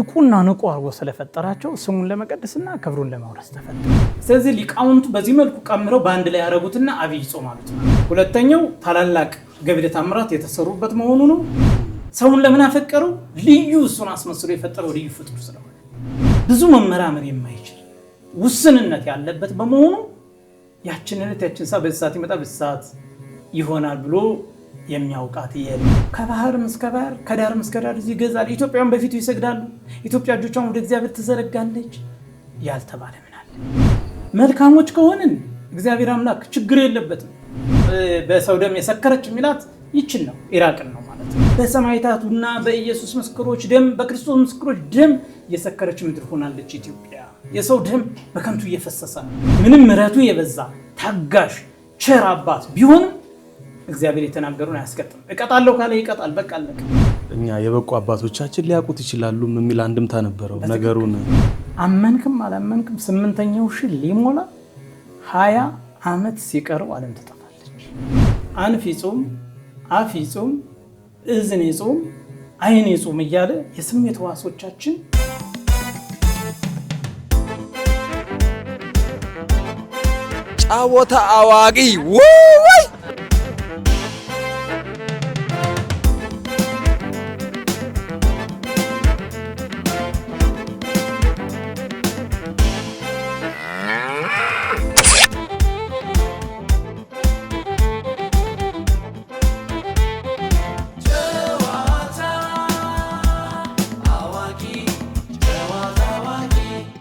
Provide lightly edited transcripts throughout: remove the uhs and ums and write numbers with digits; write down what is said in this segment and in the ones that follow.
ብቁና ንቁ አርጎ ስለፈጠራቸው ስሙን ለመቀደስና ክብሩን ለማውረስ ተፈጠሩ። ስለዚህ ሊቃውንቱ በዚህ መልኩ ቀምረው በአንድ ላይ ያረጉትና አብይ ጾም ማለት ነው። ሁለተኛው ታላላቅ ገቢረ ተአምራት የተሰሩበት መሆኑ ነው። ሰውን ለምን አፈቀሩ? ልዩ እሱን አስመስሎ የፈጠረው ልዩ ፍጡር ስለሆነ ብዙ መመራመር የማይችል ውስንነት ያለበት በመሆኑ ያችን ዕለት ያችን ሰዓት በሰዓት ይመጣ በሰዓት ይሆናል ብሎ የሚያውቃት የለም። ከባህር እስከ ባህር ከዳር እስከ ዳር ይገዛል። ኢትዮጵያውያን በፊቱ ይሰግዳሉ። ኢትዮጵያ እጆቿን ወደ እግዚአብሔር ትዘረጋለች ያልተባለ ምን አለ? መልካሞች ከሆንን እግዚአብሔር አምላክ ችግር የለበትም። በሰው ደም የሰከረች የሚላት ይችን ነው፣ ኢራቅን ነው ማለት ነው። በሰማዕታቱና በኢየሱስ ምስክሮች ደም፣ በክርስቶስ ምስክሮች ደም የሰከረች ምድር ሆናለች ኢትዮጵያ። የሰው ደም በከንቱ እየፈሰሰ ነው። ምንም ምሕረቱ የበዛ ታጋሽ ቸር አባት ቢሆንም እግዚአብሔር የተናገሩን አያስቀጥም። እቀጣለሁ ካለ ይቀጣል። በቃ አለቀ። እኛ የበቁ አባቶቻችን ሊያውቁት ይችላሉ የሚል አንድምታ ነበረው ነገሩን። አመንክም አላመንክም 8ኛው ሺህ ሊሞላ 20 ዓመት ሲቀረው ዓለም ትጠፋለች። አንፍ ይጹም፣ አፍ ይጹም፣ እዝን ይጹም፣ አይን ይጹም እያለ የስሜት ሕዋሶቻችን ጫወታ አዋቂ ወይ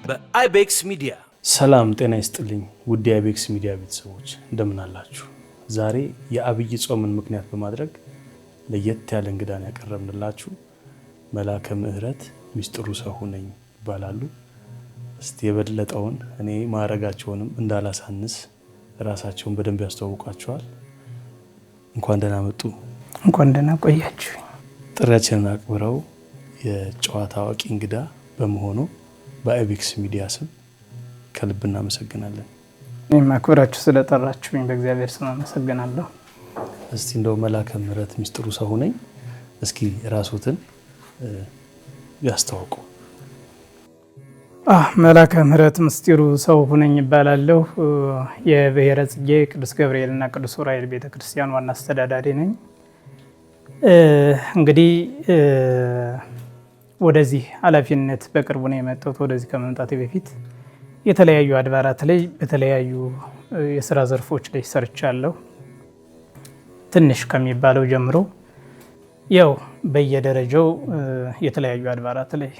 በአይቤክስ ሚዲያ። ሰላም ጤና ይስጥልኝ ውድ የአይቤክስ ሚዲያ ቤተሰቦች እንደምን አላችሁ? ዛሬ የአብይ ጾምን ምክንያት በማድረግ ለየት ያለ እንግዳን ያቀረብንላችሁ መላከ ምሕረት ሚስጥሩ ሰውሁነኝ ይባላሉ። እስቲ የበለጠውን እኔ ማዕረጋቸውንም እንዳላሳንስ ራሳቸውን በደንብ ያስተዋውቋቸዋል። እንኳን ደህና መጡ። እንኳን ደህና ቆያችሁ። ጥሪያችንን አክብረው የጨዋታ አዋቂ እንግዳ በመሆኑ በአይቤክስ ሚዲያ ስም ከልብ እናመሰግናለን። እኔም አክብራችሁ ስለጠራችሁኝ በእግዚአብሔር ስም አመሰግናለሁ። እስቲ እንደው መላከ ምሕረት ሚስጥሩ ሰውሁነኝ እስኪ ራስዎትን ያስተዋውቁ። መላከ ምሕረት ሚስጥሩ ሰውሁነኝ ይባላለሁ። የብሔረ ጽጌ ቅዱስ ገብርኤልና ቅዱስ ዑራኤል ቤተክርስቲያን ዋና አስተዳዳሪ ነኝ። እንግዲህ ወደዚህ ኃላፊነት በቅርቡ ነው የመጣሁት። ወደዚህ ከመምጣቴ በፊት የተለያዩ አድባራት ላይ በተለያዩ የስራ ዘርፎች ላይ ሰርቻለሁ። ትንሽ ከሚባለው ጀምሮ ያው በየደረጃው የተለያዩ አድባራት ላይ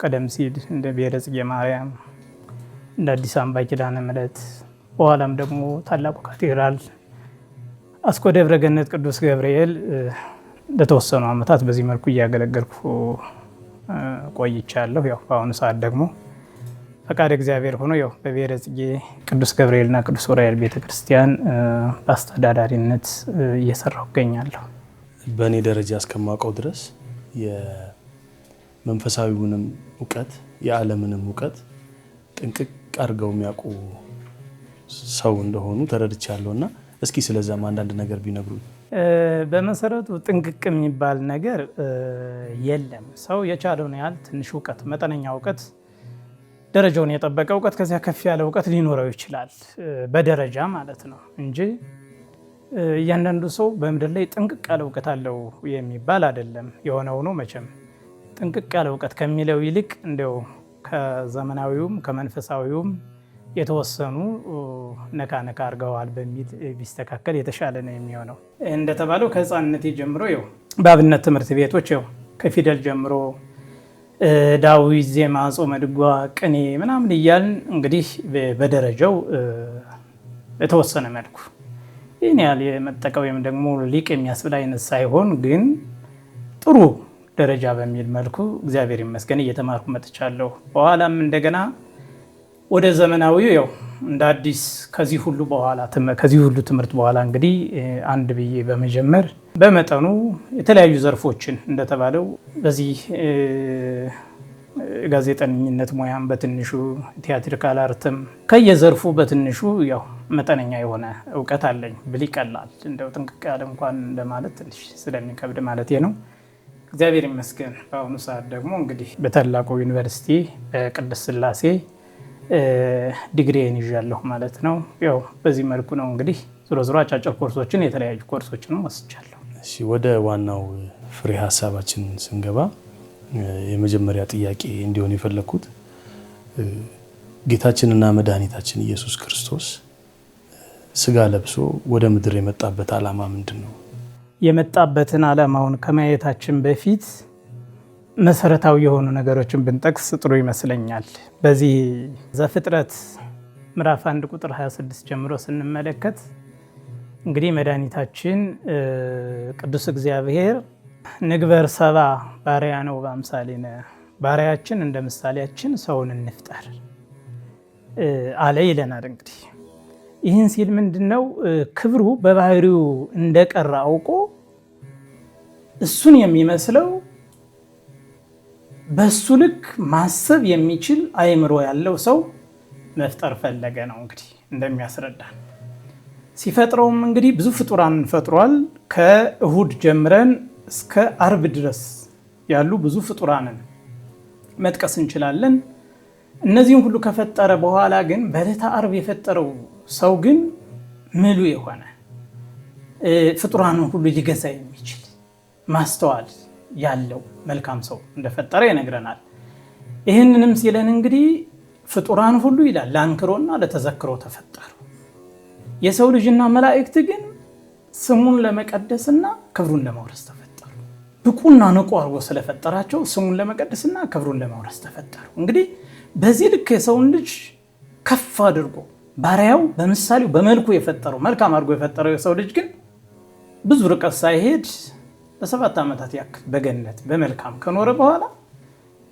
ቀደም ሲል እንደ ብሔረ ጽጌ ማርያም፣ እንደ አዲስ አምባ ኪዳነ ምሕረት፣ በኋላም ደግሞ ታላቁ ካቴድራል አስኮ ደብረ ገነት ቅዱስ ገብርኤል ለተወሰኑ ዓመታት በዚህ መልኩ እያገለገልኩ ቆይቻለሁ። ያው በአሁኑ ሰዓት ደግሞ ፈቃድ እግዚአብሔር ሆኖ ያው በብሔረ ጽጌ ቅዱስ ገብርኤልና ቅዱስ ዑራኤል ቤተክርስቲያን በአስተዳዳሪነት እየሰራሁ እገኛለሁ። በእኔ ደረጃ እስከማውቀው ድረስ የመንፈሳዊውንም እውቀት የዓለምንም እውቀት ጥንቅቅ አድርገው የሚያውቁ ሰው እንደሆኑ ተረድቻለሁና እስኪ ስለዛም አንዳንድ ነገር ቢነግሩኝ። በመሰረቱ ጥንቅቅ የሚባል ነገር የለም። ሰው የቻለውን ያህል ትንሽ እውቀት፣ መጠነኛ እውቀት፣ ደረጃውን የጠበቀ እውቀት፣ ከዚያ ከፍ ያለ እውቀት ሊኖረው ይችላል በደረጃ ማለት ነው እንጂ እያንዳንዱ ሰው በምድር ላይ ጥንቅቅ ያለ እውቀት አለው የሚባል አይደለም። የሆነው ነው መቼም ጥንቅቅ ያለ እውቀት ከሚለው ይልቅ እንደው ከዘመናዊውም ከመንፈሳዊውም የተወሰኑ ነካ አድርገዋል በሚል ቢስተካከል የተሻለ ነው የሚሆነው። እንደተባለው ከህፃንነቴ ጀምሮ ያው በአብነት ትምህርት ቤቶች ያው ከፊደል ጀምሮ ዳዊት፣ ዜማ፣ ጾመ ድጓ፣ ቅኔ ምናምን እያልን እንግዲህ በደረጃው የተወሰነ መልኩ ይህን ያህል የመጠቀ ወይም ደግሞ ሊቅ የሚያስብል አይነት ሳይሆን ግን ጥሩ ደረጃ በሚል መልኩ እግዚአብሔር ይመስገን እየተማርኩ መጥቻለሁ። በኋላም እንደገና ወደ ዘመናዊው ያው እንደ አዲስ ከዚህ ሁሉ ትምህርት በኋላ እንግዲህ አንድ ብዬ በመጀመር በመጠኑ የተለያዩ ዘርፎችን እንደተባለው በዚህ ጋዜጠኝነት ሙያም በትንሹ ቲያትሪካል አርትም ከየዘርፉ በትንሹ ያው መጠነኛ የሆነ እውቀት አለኝ ብል ይቀላል። እንደው ጥንቅቅ ያለ እንኳን ለማለት ትንሽ ስለሚከብድ ማለት ነው። እግዚአብሔር ይመስገን። በአሁኑ ሰዓት ደግሞ እንግዲህ በታላቁ ዩኒቨርሲቲ በቅድስት ሥላሴ ዲግሪን ይዣለሁ ማለት ነው። ያው በዚህ መልኩ ነው እንግዲህ ዞሮ አጫጭር ኮርሶችን የተለያዩ ኮርሶችን ወስጃለሁ። እሺ ወደ ዋናው ፍሬ ሀሳባችን ስንገባ የመጀመሪያ ጥያቄ እንዲሆን የፈለኩት ጌታችንና መድኃኒታችን ኢየሱስ ክርስቶስ ስጋ ለብሶ ወደ ምድር የመጣበት ዓላማ ምንድን ነው? የመጣበትን ዓላማውን ከማየታችን በፊት መሰረታዊ የሆኑ ነገሮችን ብንጠቅስ ጥሩ ይመስለኛል። በዚህ ዘፍጥረት ምዕራፍ 1 ቁጥር 26 ጀምሮ ስንመለከት እንግዲህ መድኃኒታችን ቅዱስ እግዚአብሔር ንግበር ሰባ ባሪያ ነው በአምሳሌነ፣ ባሪያችን እንደ ምሳሌያችን ሰውን እንፍጠር አለ ይለናል። እንግዲህ ይህን ሲል ምንድነው ክብሩ በባህሪው እንደቀረ አውቆ እሱን የሚመስለው በሱ ልክ ማሰብ የሚችል አእምሮ ያለው ሰው መፍጠር ፈለገ ነው እንግዲህ እንደሚያስረዳን። ሲፈጥረውም እንግዲህ ብዙ ፍጡራን ፈጥሯል። ከእሁድ ጀምረን እስከ አርብ ድረስ ያሉ ብዙ ፍጡራንን መጥቀስ እንችላለን። እነዚህን ሁሉ ከፈጠረ በኋላ ግን በዕለተ አርብ የፈጠረው ሰው ግን ምሉ የሆነ ፍጡራንን ሁሉ ሊገዛ የሚችል ማስተዋል ያለው መልካም ሰው እንደፈጠረ ይነግረናል። ይህንንም ሲለን እንግዲህ ፍጡራን ሁሉ ይላል ለአንክሮና ለተዘክሮ ተፈጠሩ። የሰው ልጅና መላእክት ግን ስሙን ለመቀደስና ክብሩን ለመውረስ ተፈጠሩ። ብቁና ንቁ አድርጎ ስለፈጠራቸው ስሙን ለመቀደስና ክብሩን ለመውረስ ተፈጠሩ። እንግዲህ በዚህ ልክ የሰውን ልጅ ከፍ አድርጎ ባሪያው በምሳሌው በመልኩ የፈጠረው መልካም አድርጎ የፈጠረው የሰው ልጅ ግን ብዙ ርቀት ሳይሄድ ለ7 ዓመታት ያክል በገነት በመልካም ከኖረ በኋላ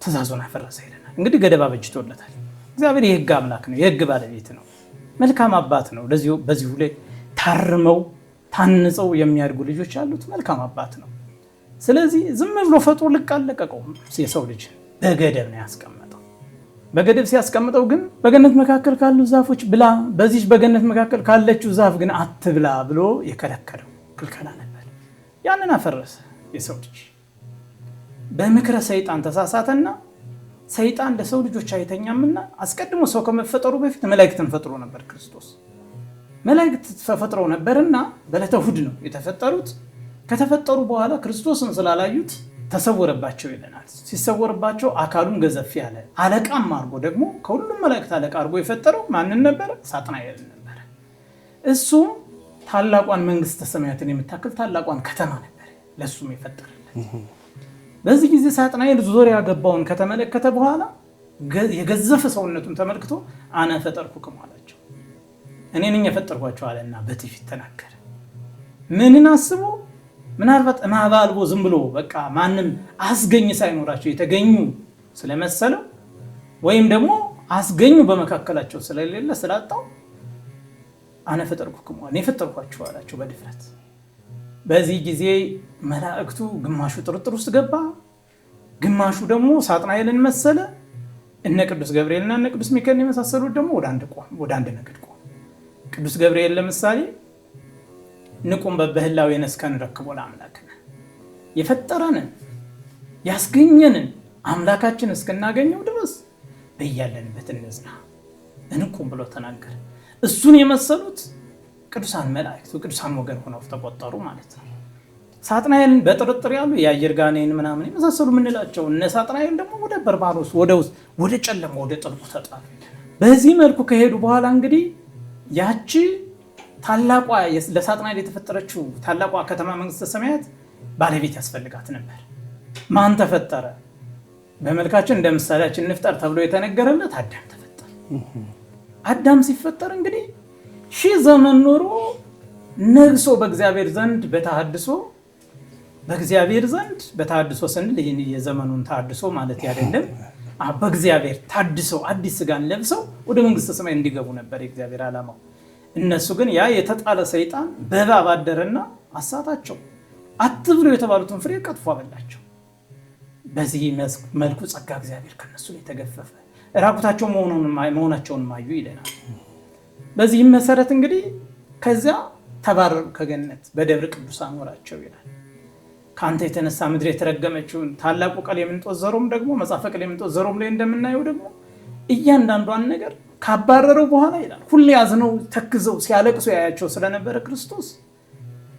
ትእዛዙን አፈረሰ ይለናል። እንግዲህ ገደብ አበጅቶለታል። እግዚአብሔር የሕግ አምላክ ነው፣ የሕግ ባለቤት ነው፣ መልካም አባት ነው። በዚሁ ላይ ታርመው ታንጸው የሚያድጉ ልጆች ያሉት መልካም አባት ነው። ስለዚህ ዝም ብሎ ፈጥሮ ልቅ አለቀቀውም። የሰው ልጅ በገደብ ነው ያስቀመጠው። በገደብ ሲያስቀምጠው ግን በገነት መካከል ካሉ ዛፎች ብላ፣ በዚህ በገነት መካከል ካለችው ዛፍ ግን አትብላ ብሎ የከለከለው ክልከላ ነበር። ያንን አፈረሰ። የሰው ልጅ በምክረ ሰይጣን ተሳሳተና ሰይጣን ለሰው ልጆች አይተኛምና አስቀድሞ ሰው ከመፈጠሩ በፊት መላእክትን ፈጥሮ ነበር። ክርስቶስ መላእክት ተፈጥረው ነበርና በዕለተ እሑድ ነው የተፈጠሩት። ከተፈጠሩ በኋላ ክርስቶስን ስላላዩት ተሰወረባቸው ይለናል። ሲሰወርባቸው አካሉን ገዘፍ ያለ አለቃም አድርጎ ደግሞ ከሁሉም መላእክት አለቃ አድርጎ የፈጠረው ማንን ነበረ? ሳጥናኤልን ነበረ። እሱም ታላቋን መንግስተ ሰማያትን የምታክል ታላቋን ከተማ ነበር ለሱም የፈጠረለት። በዚህ ጊዜ ሳጥናኤል ዙሪያ ገባውን ከተመለከተ በኋላ የገዘፈ ሰውነቱን ተመልክቶ አነ ፈጠርኩክሙ አላቸው። እኔ ነኝ የፈጠርኳቸው አለና በትዕቢት ተናገረ። ምንን አስቦ? ምናልባት እማባ አልቦ ዝም ብሎ በቃ ማንም አስገኝ ሳይኖራቸው የተገኙ ስለመሰለው ወይም ደግሞ አስገኙ በመካከላቸው ስለሌለ ስላጣው አነ ፈጠርኩክሙ እኔ ፈጠርኳቸው አላቸው በድፍረት። በዚህ ጊዜ መላእክቱ ግማሹ ጥርጥር ውስጥ ገባ፣ ግማሹ ደግሞ ሳጥናኤልን መሰለ። እነ ቅዱስ ገብርኤልና እነ ቅዱስ ሚካኤል የመሳሰሉት ደግሞ ወደ አንድ ነገድ ቆሙ። ቅዱስ ገብርኤል ለምሳሌ ንቁም በበህላዊ ነስከን ረክቦ ለአምላክነ፣ የፈጠረንን ያስገኘንን አምላካችን እስክናገኘው ድረስ በያለንበት እንዝና እንቁም ብሎ ተናገረ። እሱን የመሰሉት ቅዱሳን መላእክት ቅዱሳን ወገን ሆነው ተቆጠሩ ማለት ነው። ሳጥናኤልን በጥርጥር ያሉ የአየር ጋኔን ምናምን የመሳሰሉ የምንላቸው እነ ሳጥናኤል ደግሞ ወደ በርባሮስ ወደ ውስጥ ወደ ጨለማ ወደ ጥልቁ ተጣሉ። በዚህ መልኩ ከሄዱ በኋላ እንግዲህ ያቺ ታላቋ ለሳጥናኤል የተፈጠረችው ታላቋ ከተማ መንግስተ ሰማያት ባለቤት ያስፈልጋት ነበር። ማን ተፈጠረ? በመልካችን እንደ ምሳሌያችን እንፍጠር ተብሎ የተነገረለት አዳም ተፈጠረ። አዳም ሲፈጠር እንግዲህ 1000 ዘመን ኖሮ ነግሶ በእግዚአብሔር ዘንድ በተሐድሶ በእግዚአብሔር ዘንድ በተሐድሶ ስንል ይህን የዘመኑን ተሐድሶ ማለት አይደለም። በእግዚአብሔር ታድሰው አዲስ ስጋን ለብሰው ወደ መንግስተ ሰማይ እንዲገቡ ነበር የእግዚአብሔር ዓላማው። እነሱ ግን ያ የተጣለ ሰይጣን በእባብ አደረና አሳታቸው። አትብሉ የተባሉትን ፍሬ ቀጥፎ አበላቸው። በዚህ መልኩ ጸጋ እግዚአብሔር ከነሱ ላይ ተገፈፈ። ራቁታቸው መሆናቸውን ማዩ ይለናል። በዚህም መሰረት እንግዲህ ከዚያ ተባረሩ ከገነት በደብረ ቅዱሳን ወራቸው ይላል። ካንተ የተነሳ ምድር የተረገመችውን ታላቁ ቀሌምንጦስ ዘሮም ደግሞ መጽሐፈ ቀሌምንጦስ ዘሮም ላይ እንደምናየው ደግሞ እያንዳንዷን ነገር ካባረረው በኋላ ይላል ሁሌ አዝነው ተክዘው ሲያለቅሱ ያያቸው ስለነበረ ክርስቶስ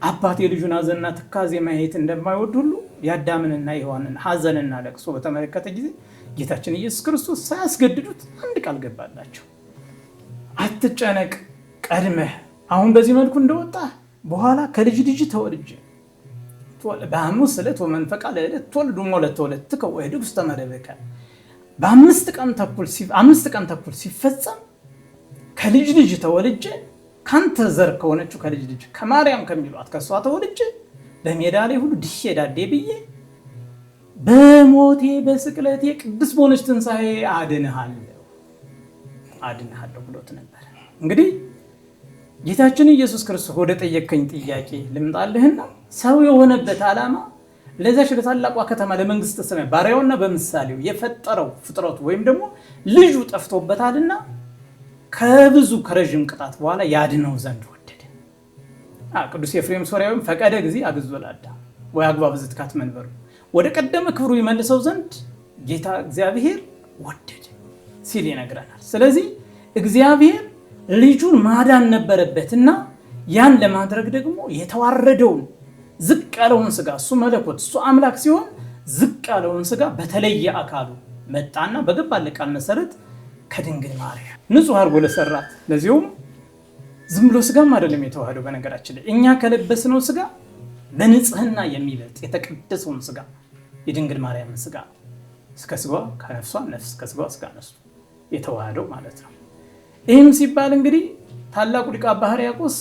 አባት የልጁን ሐዘንና ትካዜ ማየት እንደማይወድ ሁሉ የአዳምንና የሔዋንን ሐዘንና ለቅሶ በተመለከተ ጊዜ ጌታችን ኢየሱስ ክርስቶስ ሳያስገድዱት አንድ ቃል ገባላቸው። አትጨነቅ፣ ቀድመህ አሁን በዚህ መልኩ እንደወጣ በኋላ ከልጅ ልጅ ተወልጄ በሐሙስ ዕለት ወመንፈቃ ለዕለት ትወልድ ወለተ ወለትከ ወእድግ ውስተ መደብከ በአምስት ቀን ተኩል ሲፈጸም ከልጅ ልጅ ተወልጄ ካንተ ዘር ከሆነችው ከልጅ ልጅ ከማርያም ከሚሏት ከሷ ተወልጄ በሜዳ ላይ ሁሉ ድሼ ዳዴ ብዬ በሞቴ በስቅለቴ ቅዱስ በሆነች ትንሣኤ አድንሃለሁ ብሎት ነበር። እንግዲህ ጌታችን ኢየሱስ ክርስቶስ ወደ ጠየቀኝ ጥያቄ ልምጣልህና ሰው የሆነበት ዓላማ ለዛች ለታላቋ ከተማ ለመንግስተ ሰማይ ባሪያውና በምሳሌው የፈጠረው ፍጥረቱ ወይም ደግሞ ልጁ ጠፍቶበታልና ከብዙ ከረጅም ቅጣት በኋላ ያድነው ዘንድ ወደደ። ቅዱስ ኤፍሬም ሶርያዊም ፈቀደ ጊዜ አግዞ ለአዳም ወይ አግባብ ዝትካት መንበሩ ወደ ቀደመ ክብሩ ይመልሰው ዘንድ ጌታ እግዚአብሔር ወደደ ሲል ይነግረናል። ስለዚህ እግዚአብሔር ልጁን ማዳን ነበረበትና ያን ለማድረግ ደግሞ የተዋረደውን ዝቅ ያለውን ስጋ እሱ መለኮት እሱ አምላክ ሲሆን ዝቅ ያለውን ስጋ በተለየ አካሉ መጣና በገባለት ቃል መሰረት ከድንግል ማርያም ንጹህ አድርጎ ለሰራት ለዚሁም ዝም ብሎ ስጋም አይደለም የተዋህደው። በነገራችን ላይ እኛ ከለበስነው ስጋ በንጽህና የሚበልጥ የተቀደሰውን ስጋ የድንግል ማርያምን ስጋ እስከ ስጋዋ ከነፍሷ ነፍስ ከስጋዋ ስጋ ነፍሱ የተዋህደው ማለት ነው። ይህም ሲባል እንግዲህ ታላቁ ሊቀ አባ ሕርያቆስ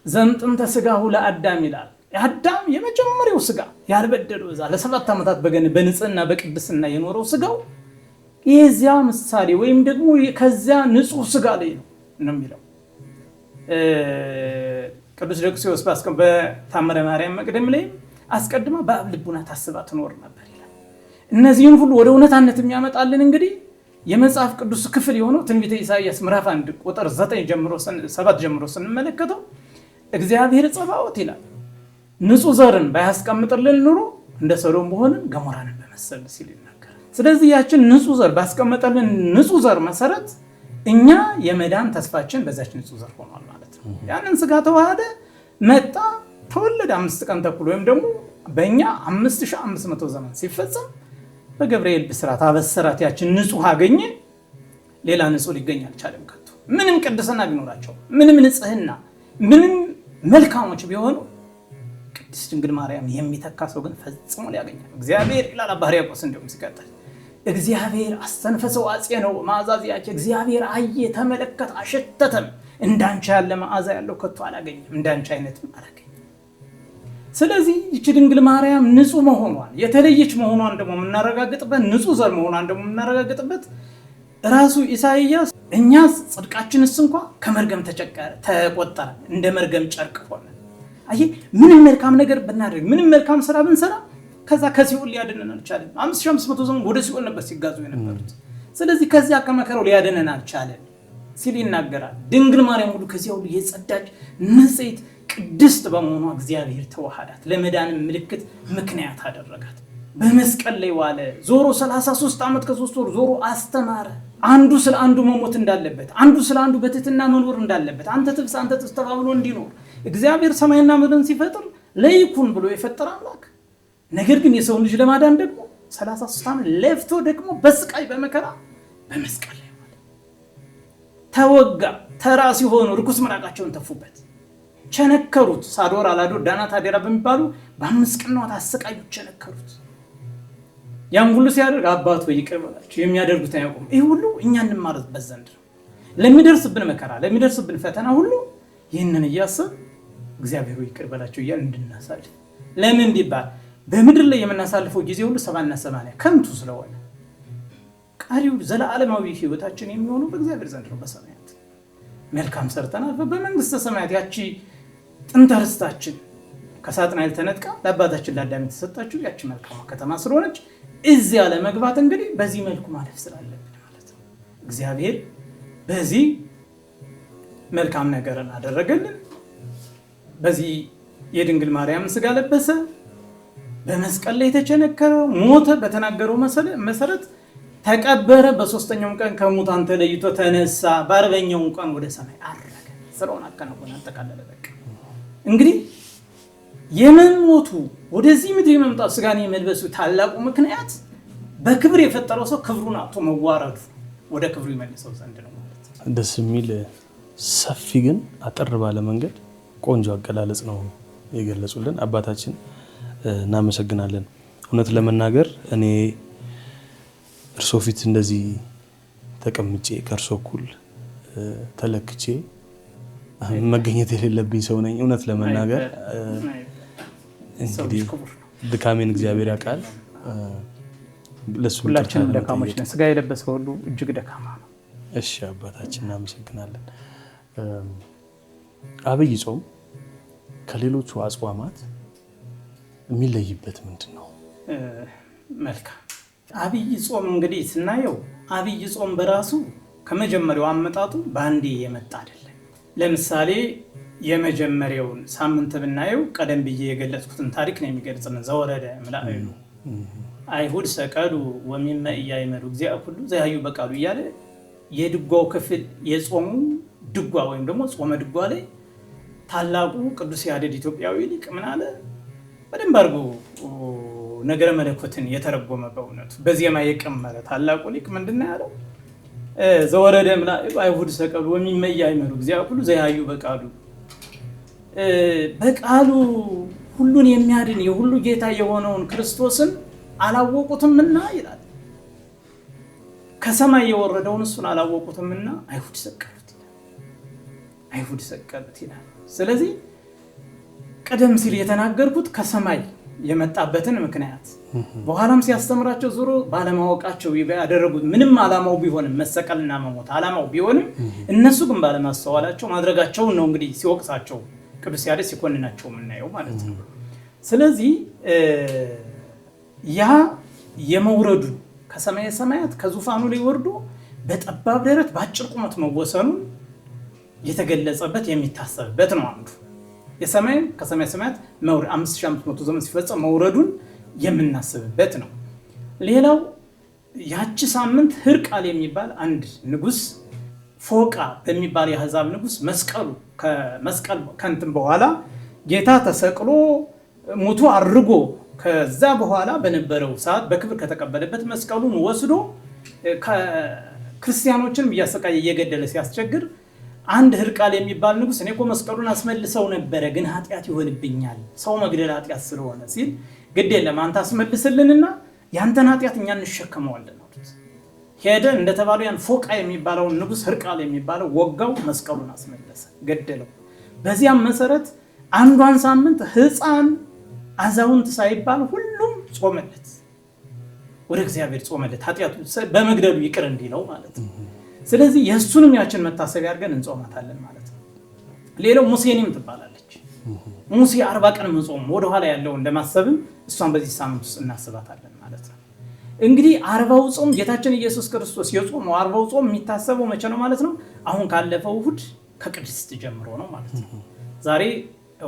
ዘንጥንተ ስጋሁ ለአዳም ይላል። አዳም የመጀመሪያው ስጋ ያልበደለው እዛ ለ7 ዓመታት በንጽህና በቅድስና የኖረው ስጋው የዚያ ምሳሌ ወይም ደግሞ ከዚያ ንጹህ ስጋ ላይ ነው የሚለው ቅዱስ ደቅስዮስ በታምረ ማርያም መቅደም ላይ አስቀድማ በአብ ልቡና ታስባ ትኖር ነበር ይላል። እነዚህን ሁሉ ወደ እውነታነት የሚያመጣልን እንግዲህ የመጽሐፍ ቅዱስ ክፍል የሆነው ትንቢተ ኢሳይያስ ምዕራፍ 1 ቁጥር 7 ጀምሮ ስንመለከተው እግዚአብሔር ጸባዖት ይላል ንጹህ ዘርን ባያስቀምጥልን ኑሮ እንደ ሰዶም በሆንን ገሞራንን በመሰል ሲል ይናገራል። ስለዚህ ያችን ንጹህ ዘር ባስቀመጠልን ንጹህ ዘር መሰረት እኛ የመዳን ተስፋችን በዛች ንጹህ ዘር ሆኗል ማለት ነው። ያንን ስጋ ተዋህደ መጣ ተወለደ 5 ቀን ተኩል ወይም ደግሞ በእኛ 5500 ዘመን ሲፈጸም በገብርኤል ብስራት አበሰራት። ያችን ንጹህ አገኘ። ሌላ ንጹህ ሊገኝ አልቻለም ከቶ ምንም ቅድስና ቢኖራቸው ምንም ንጽህና ምንም መልካሞች ቢሆኑ ቅድስት ድንግል ማርያም የሚተካ ሰው ግን ፈጽሞ ሊያገኛል እግዚአብሔር ይላል አባ ሕርያቆስ። እንደውም ሲቀጥል እግዚአብሔር አስተንፈሰው አጼነው ማዕዛዚያች እግዚአብሔር አየ ተመለከተ አሸተተም እንዳንቺ ያለ መዓዛ ያለው ከቶ አላገኘም እንዳንቺ አይነትም አላገኘም። ስለዚህ ይህች ድንግል ማርያም ንጹህ መሆኗን የተለየች መሆኗን ደግሞ የምናረጋግጥበት ንጹህ ዘር መሆኗን ደግሞ የምናረጋግጥበት ራሱ ኢሳይያስ እኛስ ጽድቃችንስ እንኳ ከመርገም ተቆጠረ እንደ መርገም ጨርቅ ሆነ። አይ ምንም መልካም ነገር ብናደርግ ምንም መልካም ስራ ብንሰራ ከዛ ከሲኦል ሊያድነን አልቻለም። 5500 ዘመን ወደ ሲኦል ነበር ሲጋዙ የነበሩት። ስለዚህ ከዚያ ከመከራው ሊያድነን አልቻለም ሲል ይናገራል። ድንግል ማርያም ሁሉ ከዚያ ሁሉ የጸዳች ንጽሕት ቅድስት በመሆኗ እግዚአብሔር ተዋሃዳት ለመዳንም ምልክት ምክንያት አደረጋት። በመስቀል ላይ ዋለ ዞሮ 33 ዓመት ከ3 ወር ዞሮ አስተማረ። አንዱ ስለ አንዱ መሞት እንዳለበት አንዱ ስለ አንዱ በትህትና መኖር እንዳለበት አንተ ትብስ አንተ ትብስ ተባብሎ እንዲኖር እግዚአብሔር ሰማይና ምድርን ሲፈጥር ለይኩን ብሎ የፈጠረ አምላክ ነገር ግን የሰው ልጅ ለማዳን ደግሞ 33 ዓመት ለፍቶ ደግሞ በስቃይ በመከራ በመስቀል ላይ ዋለ። ተወጋ። ተራ ሲሆኑ ርኩስ ምራቃቸውን ተፉበት፣ ቸነከሩት። ሳዶር አላዶር ዳናት አዴራ በሚባሉ በ5 ቀናት አሰቃዩት፣ ቸነከሩት። ያን ሁሉ ሲያደርግ አባት ወይ ይቅር በላቸው የሚያደርጉት አያውቁም። ይህ ሁሉ እኛ እንማርበት ዘንድ ነው። ለሚደርስብን መከራ ለሚደርስብን ፈተና ሁሉ ይህንን እያሰብ እግዚአብሔር ወይ ይቅር በላቸው እያልን እንድናሳልፍ። ለምን ቢባል በምድር ላይ የምናሳልፈው ጊዜ ሁሉ 70 እና 80 ከንቱ ስለሆነ ቀሪው ዘላለማዊ ህይወታችን የሚሆነው በእግዚአብሔር ዘንድ ነው። በሰማያት መልካም ሰርተናል በመንግስተ ሰማያት ያቺ ጥንተ ርስታችን ከሳጥናኤል ተነጥቃ ለአባታችን ለአዳም የተሰጣችው ያቺ መልካም ከተማ ስለሆነች እዚያ ለመግባት እንግዲህ በዚህ መልኩ ማለፍ ስላለብን ማለት ነው። እግዚአብሔር በዚህ መልካም ነገርን አደረገልን። በዚህ የድንግል ማርያም ስጋ ለበሰ። በመስቀል ላይ ተቸነከረ፣ ሞተ፣ በተናገረው መሰረት ተቀበረ፣ በሶስተኛው ቀን ከሙታን ተለይቶ ተነሳ፣ በአርበኛው ቀን ወደ ሰማይ አረገ። ስራውን አከናወነ፣ አጠቃለለ። በቃ እንግዲህ የመሞቱ ወደዚህ ምድር የመምጣት ስጋን የመልበሱ ታላቁ ምክንያት በክብር የፈጠረው ሰው ክብሩን አጥቶ መዋረዱ ወደ ክብሩ ይመልሰው ዘንድ ነው ማለት ነው። ደስ የሚል ሰፊ ግን አጠር ባለ መንገድ ቆንጆ አገላለጽ ነው የገለጹልን አባታችን፣ እናመሰግናለን። እውነት ለመናገር እኔ እርሶ ፊት እንደዚህ ተቀምጬ ከእርሶ እኩል ተለክቼ መገኘት የሌለብኝ ሰው ነኝ። እውነት ለመናገር እንግዲህ ድካሜን እግዚአብሔር ያውቃል። ሁላችንም ደካሞች ነን። ስጋ የለበሰ ሁሉ እጅግ ደካማ ነው። እሺ አባታችን እናመሰግናለን። አብይ ጾም ከሌሎቹ አጽዋማት የሚለይበት ምንድን ነው? መልካም። አብይ ጾም እንግዲህ ስናየው አብይ ጾም በራሱ ከመጀመሪያው አመጣጡ በአንዴ የመጣ አይደለም። ለምሳሌ የመጀመሪያውን ሳምንት ብናየው ቀደም ብዬ የገለጽኩትን ታሪክ ነው የሚገልጽልን። ዘወረደ እምላእሉ አይሁድ ሰቀዱ ወሚመ ኢያእመሩ እግዚአብሔር ሁሉ ዘያዩ በቃሉ እያለ የድጓው ክፍል የጾሙ ድጓ ወይም ደግሞ ጾመ ድጓ ላይ ታላቁ ቅዱስ ያሬድ ኢትዮጵያዊ ሊቅ ምን አለ? በደንብ አድርጎ ነገረ መለኮትን የተረጎመ በእውነቱ በዜማ የቀመረ ታላቁ ሊቅ ምንድን ያለው? ዘወረደ እምላእሉ አይሁድ ሰቀዱ ወሚመ ኢያእመሩ እግዚአብሔር ሁሉ ዘያዩ በቃሉ፣ በቃሉ ሁሉን የሚያድን የሁሉ ጌታ የሆነውን ክርስቶስን አላወቁትምና ይላል። ከሰማይ የወረደውን እሱን አላወቁትምና አይሁድ ሰቀሉት ይላል። አይሁድ ሰቀሉት ይላል። ስለዚህ ቀደም ሲል የተናገርኩት ከሰማይ የመጣበትን ምክንያት በኋላም ሲያስተምራቸው ዞሮ ባለማወቃቸው ያደረጉት ምንም ዓላማው ቢሆንም መሰቀልና መሞት ዓላማው ቢሆንም እነሱ ግን ባለማስተዋላቸው ማድረጋቸውን ነው እንግዲህ ሲወቅሳቸው ቅዱስ ያሬድ ሲኮንናቸው የምናየው ማለት ነው። ስለዚህ ያ የመውረዱ ከሰማየ ሰማያት ከዙፋኑ ላይ ወርዶ በጠባብ ደረት በአጭር ቁመት መወሰኑን የተገለጸበት የሚታሰብበት ነው። አንዱ የሰማይ ከሰማየ ሰማያት መውረድ 5500 ዘመን ሲፈጸም መውረዱን የምናስብበት ነው። ሌላው ያቺ ሳምንት ሕርቃል የሚባል አንድ ንጉስ ፎቃ በሚባል የአሕዛብ ንጉስ መስቀል ከንትን በኋላ ጌታ ተሰቅሎ ሙቶ አርጎ ከዛ በኋላ በነበረው ሰዓት በክብር ከተቀበለበት መስቀሉን ወስዶ ክርስቲያኖችን እያሰቃየ እየገደለ ሲያስቸግር አንድ ሕርቃል የሚባል ንጉስ እኔ እኮ መስቀሉን አስመልሰው ነበረ ግን ኃጢአት ይሆንብኛል ሰው መግደል ኃጢአት ስለሆነ ሲል ግድ የለም አንተ አስመልስልንና ያንተን ኃጢአት እኛ እንሸከመዋለን አሉት። ሄደ እንደተባለው ያን ፎቃ የሚባለውን ንጉስ ሕርቃል የሚባለው ወጋው፣ መስቀሉን አስመለሰ፣ ገደለው። በዚያም መሰረት አንዷን ሳምንት ሕፃን አዛውንት ሳይባል ሁሉም ጾመለት፣ ወደ እግዚአብሔር ጾመለት፣ ኃጢአቱ በመግደሉ ይቅር እንዲለው ማለት ነው። ስለዚህ የእሱንም ያችን መታሰቢያ አድርገን እንጾማታለን ማለት ነው። ሌላው ሙሴንም ትባላለች። ሙሴ 40 ቀን መጾም ወደኋላ ያለው እንደማሰብም እሷን በዚህ ሳምንት ውስጥ እናስባታለን ማለት ነው። እንግዲህ 40ው ጾም ጌታችን ኢየሱስ ክርስቶስ የጾመው 40ው ጾም የሚታሰበው መቼ ነው ማለት ነው? አሁን ካለፈው እሁድ ከቅድስት ጀምሮ ነው ማለት ነው። ዛሬ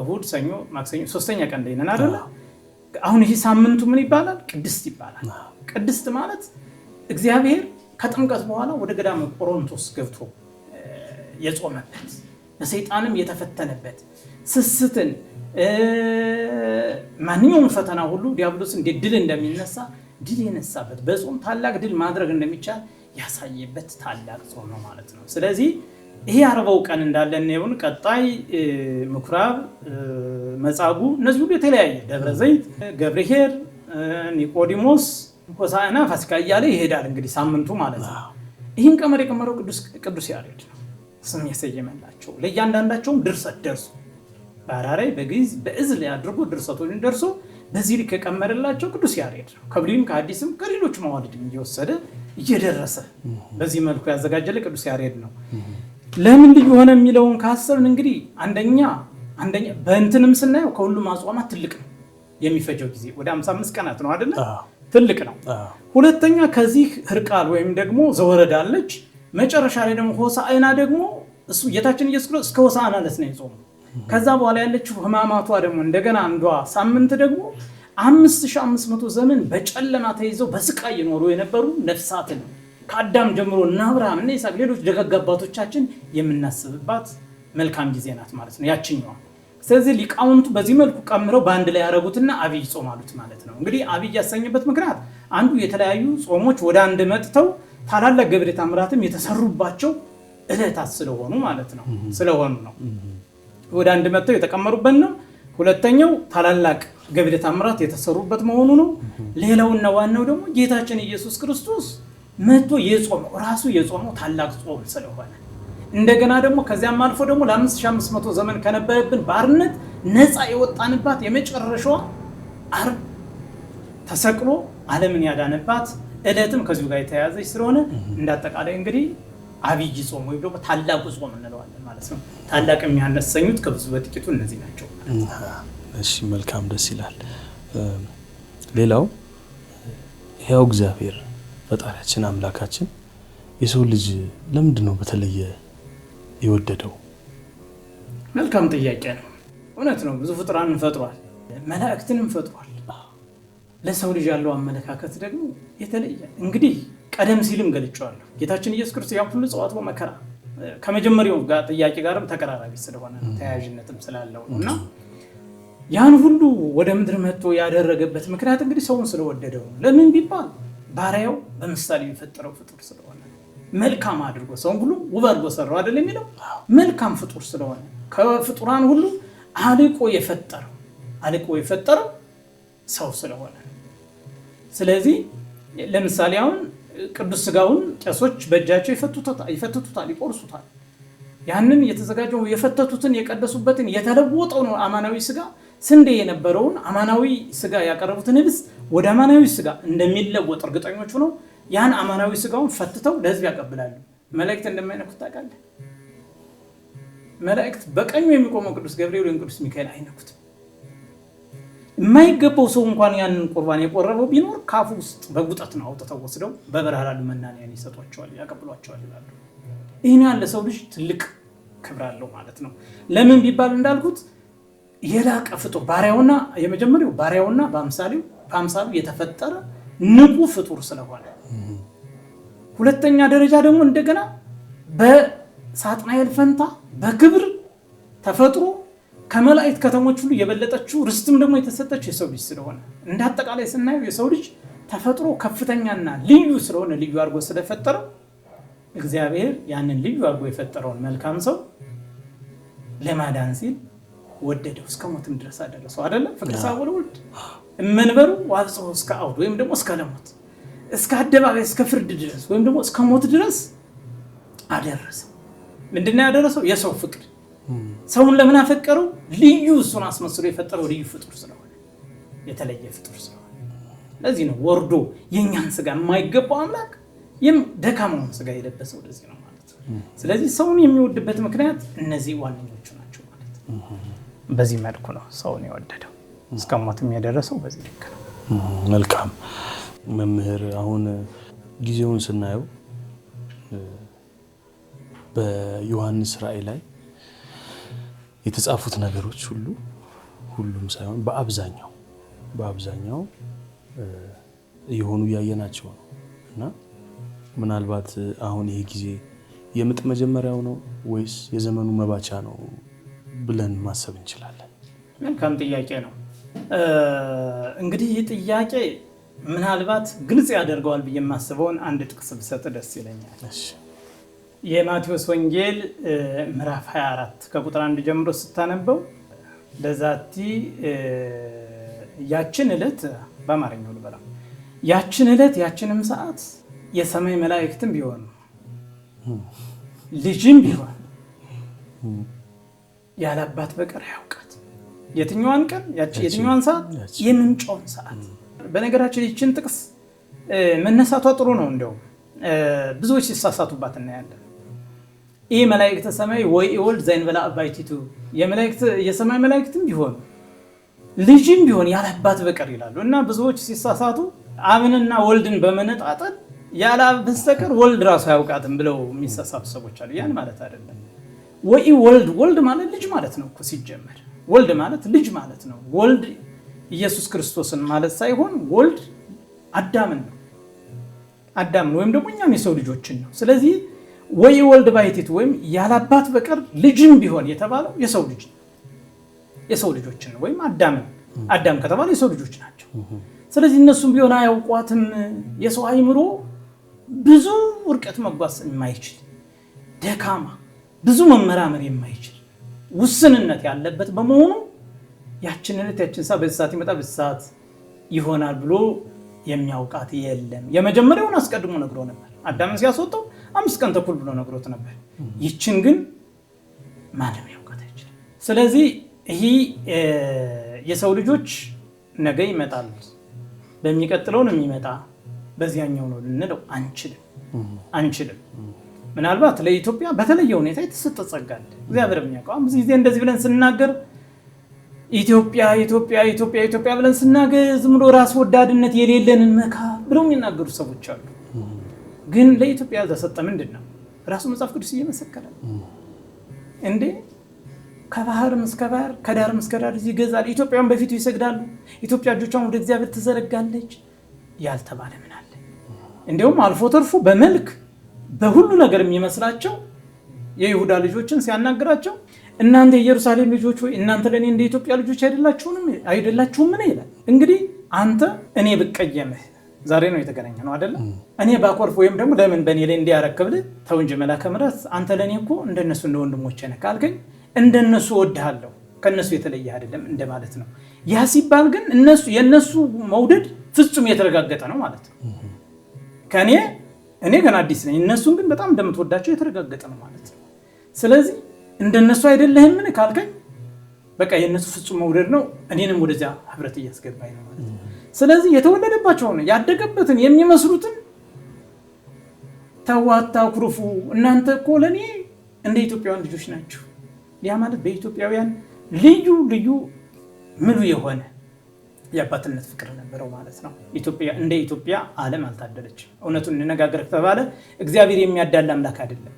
እሁድ፣ ሰኞ፣ ማክሰኞ 3ኛ ቀን ላይ ነን አይደል? አሁን ይሄ ሳምንቱ ምን ይባላል? ቅድስት ይባላል። ቅድስት ማለት እግዚአብሔር ከጥምቀት በኋላ ወደ ገዳመ ቆሮንቶስ ገብቶ የጾመበት በሰይጣንም የተፈተነበት ስስትን ማንኛውም ፈተና ሁሉ ዲያብሎስ እንዴት ድል እንደሚነሳ ድል የነሳበት በጾም ታላቅ ድል ማድረግ እንደሚቻል ያሳየበት ታላቅ ጾም ነው ማለት ነው። ስለዚህ ይሄ 40ው ቀን እንዳለ ነው። ቀጣይ ምኩራብ፣ መጻጉዕ እነዚህ ሁሉ የተለያየ ደብረ ዘይት፣ ገብርኄር፣ ኒቆዲሞስ፣ ሆሳዕና፣ ፋሲካ እያለ ይሄዳል እንግዲህ ሳምንቱ ማለት ነው። ይህን ቀመር የቀመረው ቅዱስ ያሬድ ነው። ስም የሰየመላቸው ለእያንዳንዳቸውም ድርሰት ደርሶ በአራራይ በግዕዝ በዕዝል አድርጎ ድርሰቶችን ደርሶ በዚህ ልክ የቀመረላቸው ቅዱስ ያሬድ ነው። ከብሉይም ከሐዲስም ከሌሎች መዋልድም እየወሰደ እየደረሰ በዚህ መልኩ ያዘጋጀለ ቅዱስ ያሬድ ነው። ለምን ልዩ ሆነ የሚለውን ካሰብን እንግዲህ አንደኛ በእንትንም ስናየው ከሁሉም አጽዋማት ትልቅ ነው። የሚፈጀው ጊዜ ወደ 55 ቀናት ነው አይደለ? ትልቅ ነው። ሁለተኛ ከዚህ ሕርቃል ወይም ደግሞ ዘወረደ አለች። መጨረሻ ላይ ደግሞ ሆሳዕና ደግሞ እሱ ጌታችን ኢየሱስ ክርስቶስ እስከ ሆሳዕና ዕለት ነው የጾመው። ከዛ በኋላ ያለችው ሕማማቷ ደግሞ እንደገና አንዷ ሳምንት ደግሞ 5500 ዘመን በጨለማ ተይዘው በስቃይ ይኖሩ የነበሩ ነፍሳትን ከአዳም ጀምሮ እና አብርሃም እና ይስሐቅ ሌሎች ደጋግ አባቶቻችን የምናስብባት መልካም ጊዜ ናት ማለት ነው ያችኛዋ። ስለዚህ ሊቃውንቱ በዚህ መልኩ ቀምረው በአንድ ላይ ያረጉትና አብይ ጾም አሉት ማለት ነው። እንግዲህ አብይ ያሰኘበት ምክንያት አንዱ የተለያዩ ጾሞች ወደ አንድ መጥተው ታላላቅ ገቢረ ተአምራትም የተሰሩባቸው ዕለታት ስለሆኑ ማለት ነው ስለሆኑ ነው ወደ አንድ መጥተው የተቀመሩበት ነው። ሁለተኛው ታላላቅ ገቢረ ተአምራት የተሰሩበት መሆኑ ነው። ሌላውና ዋናው ደግሞ ጌታችን ኢየሱስ ክርስቶስ መጥቶ የጾመው ራሱ የጾመው ታላቅ ጾም ስለሆነ እንደገና ደግሞ ከዚያም አልፎ ደግሞ ለ5500 ዘመን ከነበረብን ባርነት ነፃ የወጣንባት የመጨረሻዋ ዓርብ ተሰቅሎ ዓለምን ያዳነባት ዕለትም ከዚሁ ጋር የተያያዘች ስለሆነ እንዳጠቃላይ እንግዲህ አብይ ጾም ወይ ደግሞ ታላቁ ጾም እንለዋለን ማለት ነው። ታላቅ የሚያነሰኙት ከብዙ በጥቂቱ እነዚህ ናቸው። እሺ መልካም ደስ ይላል። ሌላው ሕያው እግዚአብሔር ፈጣሪያችን አምላካችን የሰው ልጅ ለምንድን ነው በተለየ የወደደው? መልካም ጥያቄ ነው። እውነት ነው። ብዙ ፍጥራንን ፈጥሯል፣ መላእክትንም ፈጥሯል። ለሰው ልጅ ያለው አመለካከት ደግሞ የተለየ እንግዲህ ቀደም ሲልም ገልጫዋለሁ። ጌታችን ኢየሱስ ክርስቶስ ያን ሁሉ ጽዋዕት መከራ ከመጀመሪያው ጋር ጥያቄ ጋርም ተቀራራቢ ስለሆነ ተያያዥነትም ስላለው ነውና ያን ሁሉ ወደ ምድር መጥቶ ያደረገበት ምክንያት እንግዲህ ሰውን ስለወደደው ነው። ለምን ቢባል ባሪያው በምሳሌ የፈጠረው ፍጡር ስለሆነ መልካም አድርጎ ሰውን ሁሉ ውብ አድርጎ ሰራው አይደል የሚለው መልካም ፍጡር ስለሆነ ከፍጡራን ሁሉ አልቆ የፈጠረው ሰው ስለሆነ ስለዚህ ለምሳሌ አሁን ቅዱስ ሥጋውን ቄሶች በእጃቸው ይፈትቱታል፣ ይቆርሱታል። ያንን የተዘጋጀው የፈተቱትን የቀደሱበትን የተለወጠው ነው አማናዊ ሥጋ ስንዴ የነበረውን አማናዊ ሥጋ ያቀረቡትን ህብስ ወደ አማናዊ ሥጋ እንደሚለወጥ እርግጠኞች ነው። ያን አማናዊ ሥጋውን ፈትተው ለህዝብ ያቀብላሉ። መላእክት እንደማይነኩት ታውቃለህ። መላእክት በቀኙ የሚቆመው ቅዱስ ገብርኤል ወይም ቅዱስ ሚካኤል አይነኩትም። የማይገባው ሰው እንኳን ያንን ቁርባን የቆረበው ቢኖር ካፉ ውስጥ በጉጠት ነው አውጥተው ወስደው በበረሃ ላሉ መናንያን ይሰጧቸዋል፣ ያቀብሏቸዋል ይላሉ። ይህን ያለ ሰው ልጅ ትልቅ ክብር አለው ማለት ነው። ለምን ቢባል እንዳልኩት የላቀ ፍጡር ባሪያውና የመጀመሪያው ባሪያውና በአምሳሉ የተፈጠረ ንቁ ፍጡር ስለሆነ፣ ሁለተኛ ደረጃ ደግሞ እንደገና በሳጥናኤል ፈንታ በክብር ተፈጥሮ ከመላእክት ከተሞች ሁሉ የበለጠችው ርስትም ደግሞ የተሰጠችው የሰው ልጅ ስለሆነ እንዳጠቃላይ ስናየው የሰው ልጅ ተፈጥሮ ከፍተኛና ልዩ ስለሆነ ልዩ አድርጎ ስለፈጠረው እግዚአብሔር ያንን ልዩ አድርጎ የፈጠረውን መልካም ሰው ለማዳን ሲል ወደደው፣ እስከ ሞትም ድረስ አደረሰው። አይደለም ፍቅር ሳይሆን ወልድ መንበሩ ዋብጾ እስከ አውድ ወይም ደግሞ እስከ ለሞት እስከ አደባባይ እስከ ፍርድ ድረስ ወይም ደግሞ እስከ ሞት ድረስ አደረሰው። ምንድነው ያደረሰው? የሰው ፍቅር። ሰውን ለምን አፈቀረው? ልዩ እሱን አስመስሎ የፈጠረው ልዩ ፍጡር ስለሆነ፣ የተለየ ፍጡር ስለሆነ። ለዚህ ነው ወርዶ የኛን ሥጋ የማይገባው አምላክ ደካማውን ሥጋ የለበሰው። ለዚህ ነው ማለት ነው። ስለዚህ ሰውን የሚወድበት ምክንያት እነዚህ ዋነኞቹ ናቸው ማለት ነው። በዚህ መልኩ ነው ሰውን የወደደው፣ እስከ ሞትም የደረሰው በዚህ ልክ ነው። መልካም መምህር፣ አሁን ጊዜውን ስናየው በዮሐንስ ራእይ ላይ የተጻፉት ነገሮች ሁሉም ሳይሆን በአብዛኛው እየሆኑ እያየናቸው ነው እና ምናልባት አሁን ይሄ ጊዜ የምጥ መጀመሪያው ነው ወይስ የዘመኑ መባቻ ነው ብለን ማሰብ እንችላለን? መልካም ጥያቄ ነው። እንግዲህ ይህ ጥያቄ ምናልባት ግልጽ ያደርገዋል ብዬ የማስበውን አንድ ጥቅስ ብሰጥ ደስ ይለኛል። የማቴዎስ ወንጌል ምዕራፍ 24 ከቁጥር 1 ጀምሮ ስታነበው ለዛቲ ያችን ዕለት በአማርኛው ልበላ ያችን ዕለት ያችንም ሰዓት የሰማይ መላእክትም ቢሆኑ ልጅም ቢሆን ያለ አባት በቀር ያውቃት። የትኛዋን ቀን የትኛዋን ሰዓት? የምንጫውን ሰዓት። በነገራችን ይችን ጥቅስ መነሳቷ ጥሩ ነው። እንደው ብዙዎች ሲሳሳቱባት እናያለን። ይህ መላእክተ ሰማይ ወይ ወልድ ዘይን በላ አባይቲቱ የሰማይ መላእክትም ቢሆኑ ልጅም ቢሆን ያለ አባት በቀር ይላሉ እና ብዙዎች ሲሳሳቱ አብንና ወልድን በመነጣጠል ያለ አብ በስተቀር ወልድ ራሱ አያውቃትም ብለው የሚሳሳቱ ሰዎች አሉ። ያን ማለት አይደለም። ወይ ወልድ ማለት ልጅ ማለት ነው እኮ ሲጀመር። ወልድ ማለት ልጅ ማለት ነው። ወልድ ኢየሱስ ክርስቶስን ማለት ሳይሆን ወልድ አዳምን ነው። አዳምን ወይም ደግሞ እኛም የሰው ልጆችን ነው። ስለዚህ ወይ ወልድ ባይቲት ወይም ያላባት በቀር ልጅም ቢሆን የተባለው የሰው ልጅ ነው። የሰው ልጆችን ነው ወይም አዳም ከተባለ የሰው ልጆች ናቸው። ስለዚህ እነሱም ቢሆን አያውቋትም። የሰው አይምሮ ብዙ ርቀት መጓዝ የማይችል ደካማ፣ ብዙ መመራመር የማይችል ውስንነት ያለበት በመሆኑ ያችን ሰዓት በዚህ ሰዓት ይመጣ በዚህ ሰዓት ይሆናል ብሎ የሚያውቃት የለም። የመጀመሪያውን አስቀድሞ ነግሮ ነበር። አዳምን ሲያስወጣው 5 ቀን ተኩል ብሎ ነግሮት ነበር። ይችን ግን ማንም ያውቃት አይችልም። ስለዚህ ይሄ የሰው ልጆች ነገ ይመጣል፣ በሚቀጥለው ነው የሚመጣ፣ በዚያኛው ነው ልንለው አንችልም። ምናልባት ለኢትዮጵያ በተለየ ሁኔታ የተሰጠ ጸጋ አለ። እግዚአብሔር የሚያውቀው ብዙ ጊዜ እንደዚህ ብለን ስናገር ኢትዮጵያ ብለን ስናገር ዝም ብሎ ራስ ወዳድነት የሌለንን መካ ብለው የሚናገሩ ሰዎች አሉ። ግን ለኢትዮጵያ ተሰጠ ምንድን ነው? ራሱ መጽሐፍ ቅዱስ እየመሰከረ እንዴ ከባህር እስከ ባህር ከዳር እስከ ዳር ይገዛል። ኢትዮጵያን በፊቱ ይሰግዳሉ። ኢትዮጵያ እጆቿን ወደ እግዚአብሔር ትዘረጋለች ያልተባለ ምን አለ? እንዲሁም አልፎ ተርፎ በመልክ በሁሉ ነገር የሚመስላቸው የይሁዳ ልጆችን ሲያናግራቸው እናንተ የኢየሩሳሌም ልጆች ወይ እናንተ ለኔ እንደ ኢትዮጵያ ልጆች አይደላችሁም ምን ይላል? እንግዲህ አንተ እኔ ብቀየምህ ዛሬ ነው የተገናኘ ነው አይደል? እኔ ባኮርፍ ወይም ደግሞ ለምን በእኔ ላይ እንዲያረክብልህ ተው እንጂ መላከ ምሕረት አንተ ለኔ እኮ እንደነሱ እንደ ወንድሞቼ ነህ ካልከኝ እንደነሱ ወድሃለሁ ከነሱ የተለየ አይደለም እንደማለት ነው። ያ ሲባል ግን የነሱ መውደድ ፍጹም የተረጋገጠ ነው ማለት ነው። እኔ ገና አዲስ ነኝ፣ እነሱን ግን በጣም እንደምትወዳቸው የተረጋገጠ ነው ማለት ነው። ስለዚህ እንደነሱ አይደለህም ምን ካልከኝ በቃ የነሱ ፍጹም መውደድ ነው እኔንም ወደዚያ ህብረት እያስገባኝ ነው ማለት ነው። ስለዚህ የተወለደባቸውን ያደገበትን የሚመስሉትን ተዋታ ኩርፉ እናንተ እኮ ለኔ እንደ ኢትዮጵያውያን ልጆች ናችሁ። ያ ማለት በኢትዮጵያውያን ልዩ ምሉ የሆነ የአባትነት ፍቅር ነበረው ማለት ነው። እንደ ኢትዮጵያ ዓለም አልታደለችም። እውነቱን እንነጋገር ከተባለ እግዚአብሔር የሚያዳላ አምላክ አይደለም።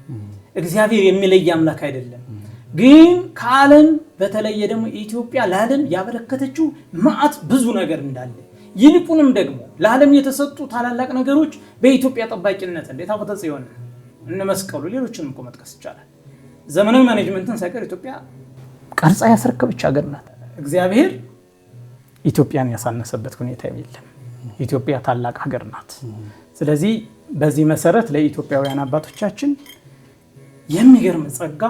እግዚአብሔር የሚለይ አምላክ አይደለም። ግን ከዓለም በተለየ ደግሞ ኢትዮጵያ ለዓለም ያበረከተችው መዓት ብዙ ነገር እንዳለ ይልቁንም ደግሞ ለዓለም የተሰጡ ታላላቅ ነገሮች በኢትዮጵያ ጠባቂነት እንደ ታቦተ ጽዮን እነ መስቀሉ ሌሎችንም እኮ መጥቀስ ይቻላል። ዘመናዊ ማኔጅመንትን ሳይቀር ኢትዮጵያ ቀርጻ ያስረከበች ሀገር ናት። እግዚአብሔር ኢትዮጵያን ያሳነሰበት ሁኔታ የለም። ኢትዮጵያ ታላቅ ሀገር ናት። ስለዚህ በዚህ መሰረት ለኢትዮጵያውያን አባቶቻችን የሚገርም ጸጋ፣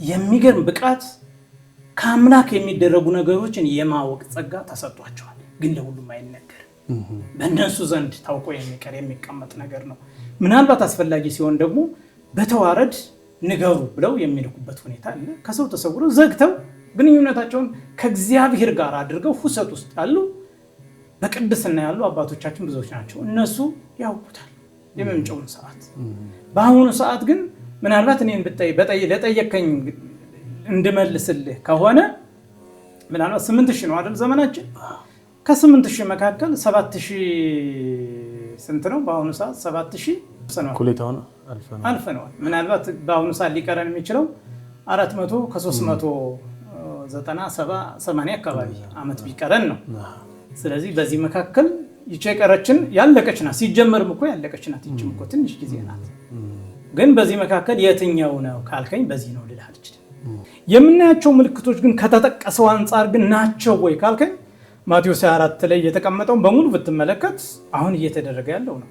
የሚገርም ብቃት፣ ከአምላክ የሚደረጉ ነገሮችን የማወቅ ጸጋ ተሰጥቷቸዋል። ግን ለሁሉም አይነገርም። በእነሱ ዘንድ ታውቆ የሚቀመጥ ነገር ነው። ምናልባት አስፈላጊ ሲሆን ደግሞ በተዋረድ ንገሩ ብለው የሚልኩበት ሁኔታ አለ። ከሰው ተሰውረው ዘግተው ግንኙነታቸውን ከእግዚአብሔር ጋር አድርገው ሁሰት ውስጥ ያሉ በቅድስና ያሉ አባቶቻችን ብዙዎች ናቸው። እነሱ ያውቁታል የመምጫውን ሰዓት። በአሁኑ ሰዓት ግን ምናልባት እኔን ለጠየቀኝ እንድመልስልህ ከሆነ ምናልባት 8000 ነው አይደል ዘመናችን። ከ8000 መካከል 7000 ስንት ነው በአሁኑ ሰዓት? 7000 ኩሌታውን አልፈነዋል። ምናልባት በአሁኑ ሰዓት ሊቀረን የሚችለው 400 ከ390 አካባቢ ዓመት ቢቀረን ነው። ስለዚህ በዚህ መካከል ይቺ የቀረችን ያለቀች ናት። ሲጀመርም እኮ ያለቀች ናት። ይቺም እኮ ትንሽ ጊዜ ናት። ግን በዚህ መካከል የትኛው ነው ካልከኝ በዚህ ነው ልልህ አልችልም። የምናያቸው ምልክቶች ግን ከተጠቀሰው አንጻር ግን ናቸው ወይ ካልከኝ ማቴዎስ 24 ላይ የተቀመጠውን በሙሉ ብትመለከት አሁን እየተደረገ ያለው ነው።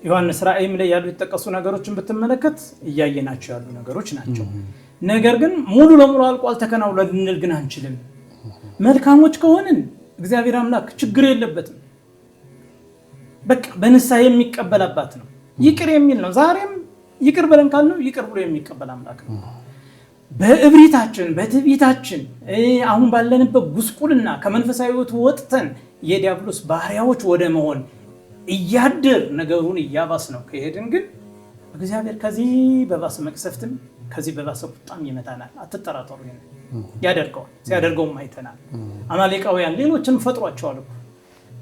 ዮሐንስ ራእይም ላይ ያሉ የተጠቀሱ ነገሮችን ብትመለከት እያየናቸው ያሉ ነገሮች ናቸው። ነገር ግን ሙሉ ለሙሉ አልቋል ተከናውኗል ልንል ግን አንችልም። መልካሞች ከሆንን እግዚአብሔር አምላክ ችግር የለበትም። በቃ በንስሐ የሚቀበል አባት ነው። ይቅር የሚል ነው። ዛሬም ይቅር ብለን ካልነው ይቅር ብሎ የሚቀበል አምላክ ነው። በእብሪታችን በትዕቢታችን አሁን ባለንበት ጉስቁልና ከመንፈሳዊ ሕይወት ወጥተን የዲያብሎስ ባሪያዎች ወደ መሆን እያደር ነገሩን እያባስ ነው ከሄድን ግን እግዚአብሔር ከዚህ በባሰ መቅሰፍትም ከዚህ በባሰ ቁጣም ይመጣናል። አትጠራጠሩ። ያደርገዋል። ሲያደርገውም አይተናል። አማሌቃውያን ሌሎችንም ፈጥሯቸዋል።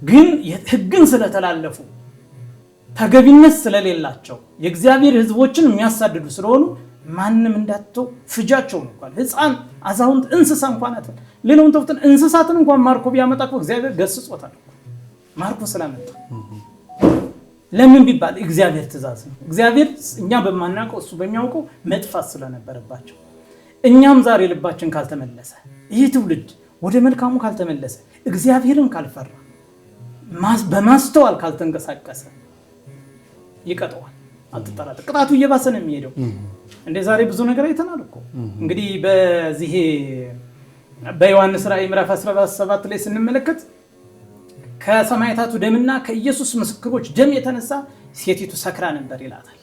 ግን ሕግን ስለተላለፉ ተገቢነት ስለሌላቸው የእግዚአብሔር ሕዝቦችን የሚያሳድዱ ስለሆኑ ማንም እንዳትተው ፍጃቸው ነው እንኳን ህፃን አዛውንት እንስሳ እንኳን አትል ሌላውን ተውትን እንስሳትን እንኳን ማርኮ ቢያመጣ እኮ እግዚአብሔር ገስጾታል ማርኮ ስላመጣ ለምን ቢባል እግዚአብሔር ትእዛዝ ነው እግዚአብሔር እኛ በማናውቀው እሱ በሚያውቀው መጥፋት ስለነበረባቸው እኛም ዛሬ ልባችን ካልተመለሰ ይህ ትውልድ ወደ መልካሙ ካልተመለሰ እግዚአብሔርን ካልፈራ በማስተዋል ካልተንቀሳቀሰ ይቀጣዋል አትጠራጠር ቅጣቱ እየባሰ ነው የሚሄደው እንደ ዛሬ ብዙ ነገር አይተናል እኮ እንግዲህ በዚህ በዮሐንስ ራእይ ምዕራፍ 17 ላይ ስንመለከት ከሰማዕታቱ ደምና ከኢየሱስ ምስክሮች ደም የተነሳ ሴቲቱ ሰክራ ነበር ይላታል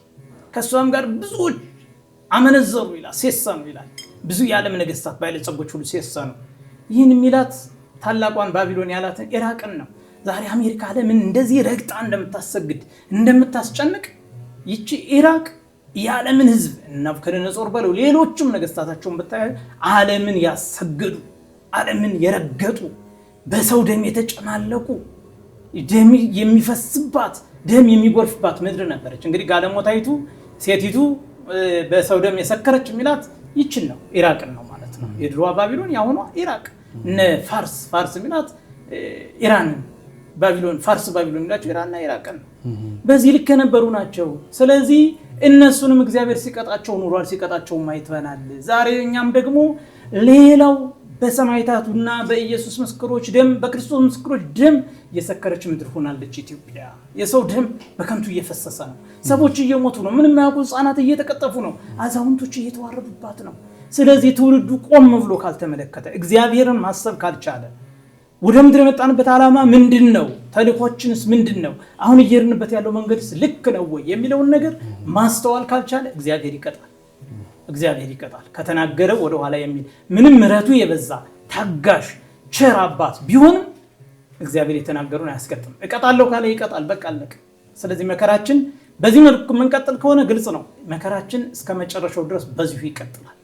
ከሷም ጋር ብዙዎች አመነዘሩ ይላል ሴሰኑ ይላል ብዙ የዓለም ነገስታት ባለጸጎች ሁሉ ሴሰኑ ይህን ሚላት ታላቋን ባቢሎን ያላትን ኢራቅን ነው ዛሬ አሜሪካ ዓለምን እንደዚህ ረግጣ እንደምታሰግድ እንደምታስጨንቅ ይቺ ኢራቅ የዓለምን ህዝብ ናቡከደነጾር በለው ሌሎችም ነገስታታቸውን በታይ ዓለምን ያሰገዱ ዓለምን የረገጡ በሰው ደም የተጨማለቁ ደም የሚፈስባት ደም የሚጎርፍባት ምድር ነበረች እንግዲህ ጋለሞታይቱ ሴቲቱ በሰው ደም የሰከረች ሚላት ይችን ነው ኢራቅን ነው ማለት ነው የድሮዋ ባቢሎን ያሆኗ ኢራቅ ፋርስ ሚላት ኢራን ባቢሎን ፋርስ ባቢሎን ሚላቸው ኢራንና ኢራቅን በዚህ ልክ የነበሩ ናቸው ስለዚህ እነሱንም እግዚአብሔር ሲቀጣቸው ኑሯል ሲቀጣቸው ማይተናል ዛሬ እኛም ደግሞ ሌላው በሰማዕታቱና በኢየሱስ ምስክሮች ደም በክርስቶስ ምስክሮች ደም የሰከረች ምድር ሆናለች ኢትዮጵያ የሰው ደም በከንቱ እየፈሰሰ ነው ሰዎች እየሞቱ ነው ምንም ያውቁ ህፃናት እየተቀጠፉ ነው አዛውንቶች እየተዋረዱባት ነው ስለዚህ ትውልዱ ቆም ብሎ ካልተመለከተ እግዚአብሔርን ማሰብ ካልቻለ ወደ ምድር የመጣንበት ዓላማ ምንድነው ተልእኮችንስ ምንድነው አሁን እየሄድንበት ያለው መንገድስ ልክ ነው ወይ የሚለውን ነገር ማስተዋል ካልቻለ እግዚአብሔር ይቀጣል ከተናገረ ወደ ኋላ የሚል ምንም ምሕረቱ የበዛ ታጋሽ ቸር አባት ቢሆንም እግዚአብሔር የተናገሩን አያስቀጥም እቀጣለሁ ካለ ይቀጣል በቃ አለቀ ስለዚህ መከራችን በዚህ መልኩ መንቀጥል ከሆነ ግልጽ ነው መከራችን እስከ መጨረሻው ድረስ በዚሁ ይቀጥላል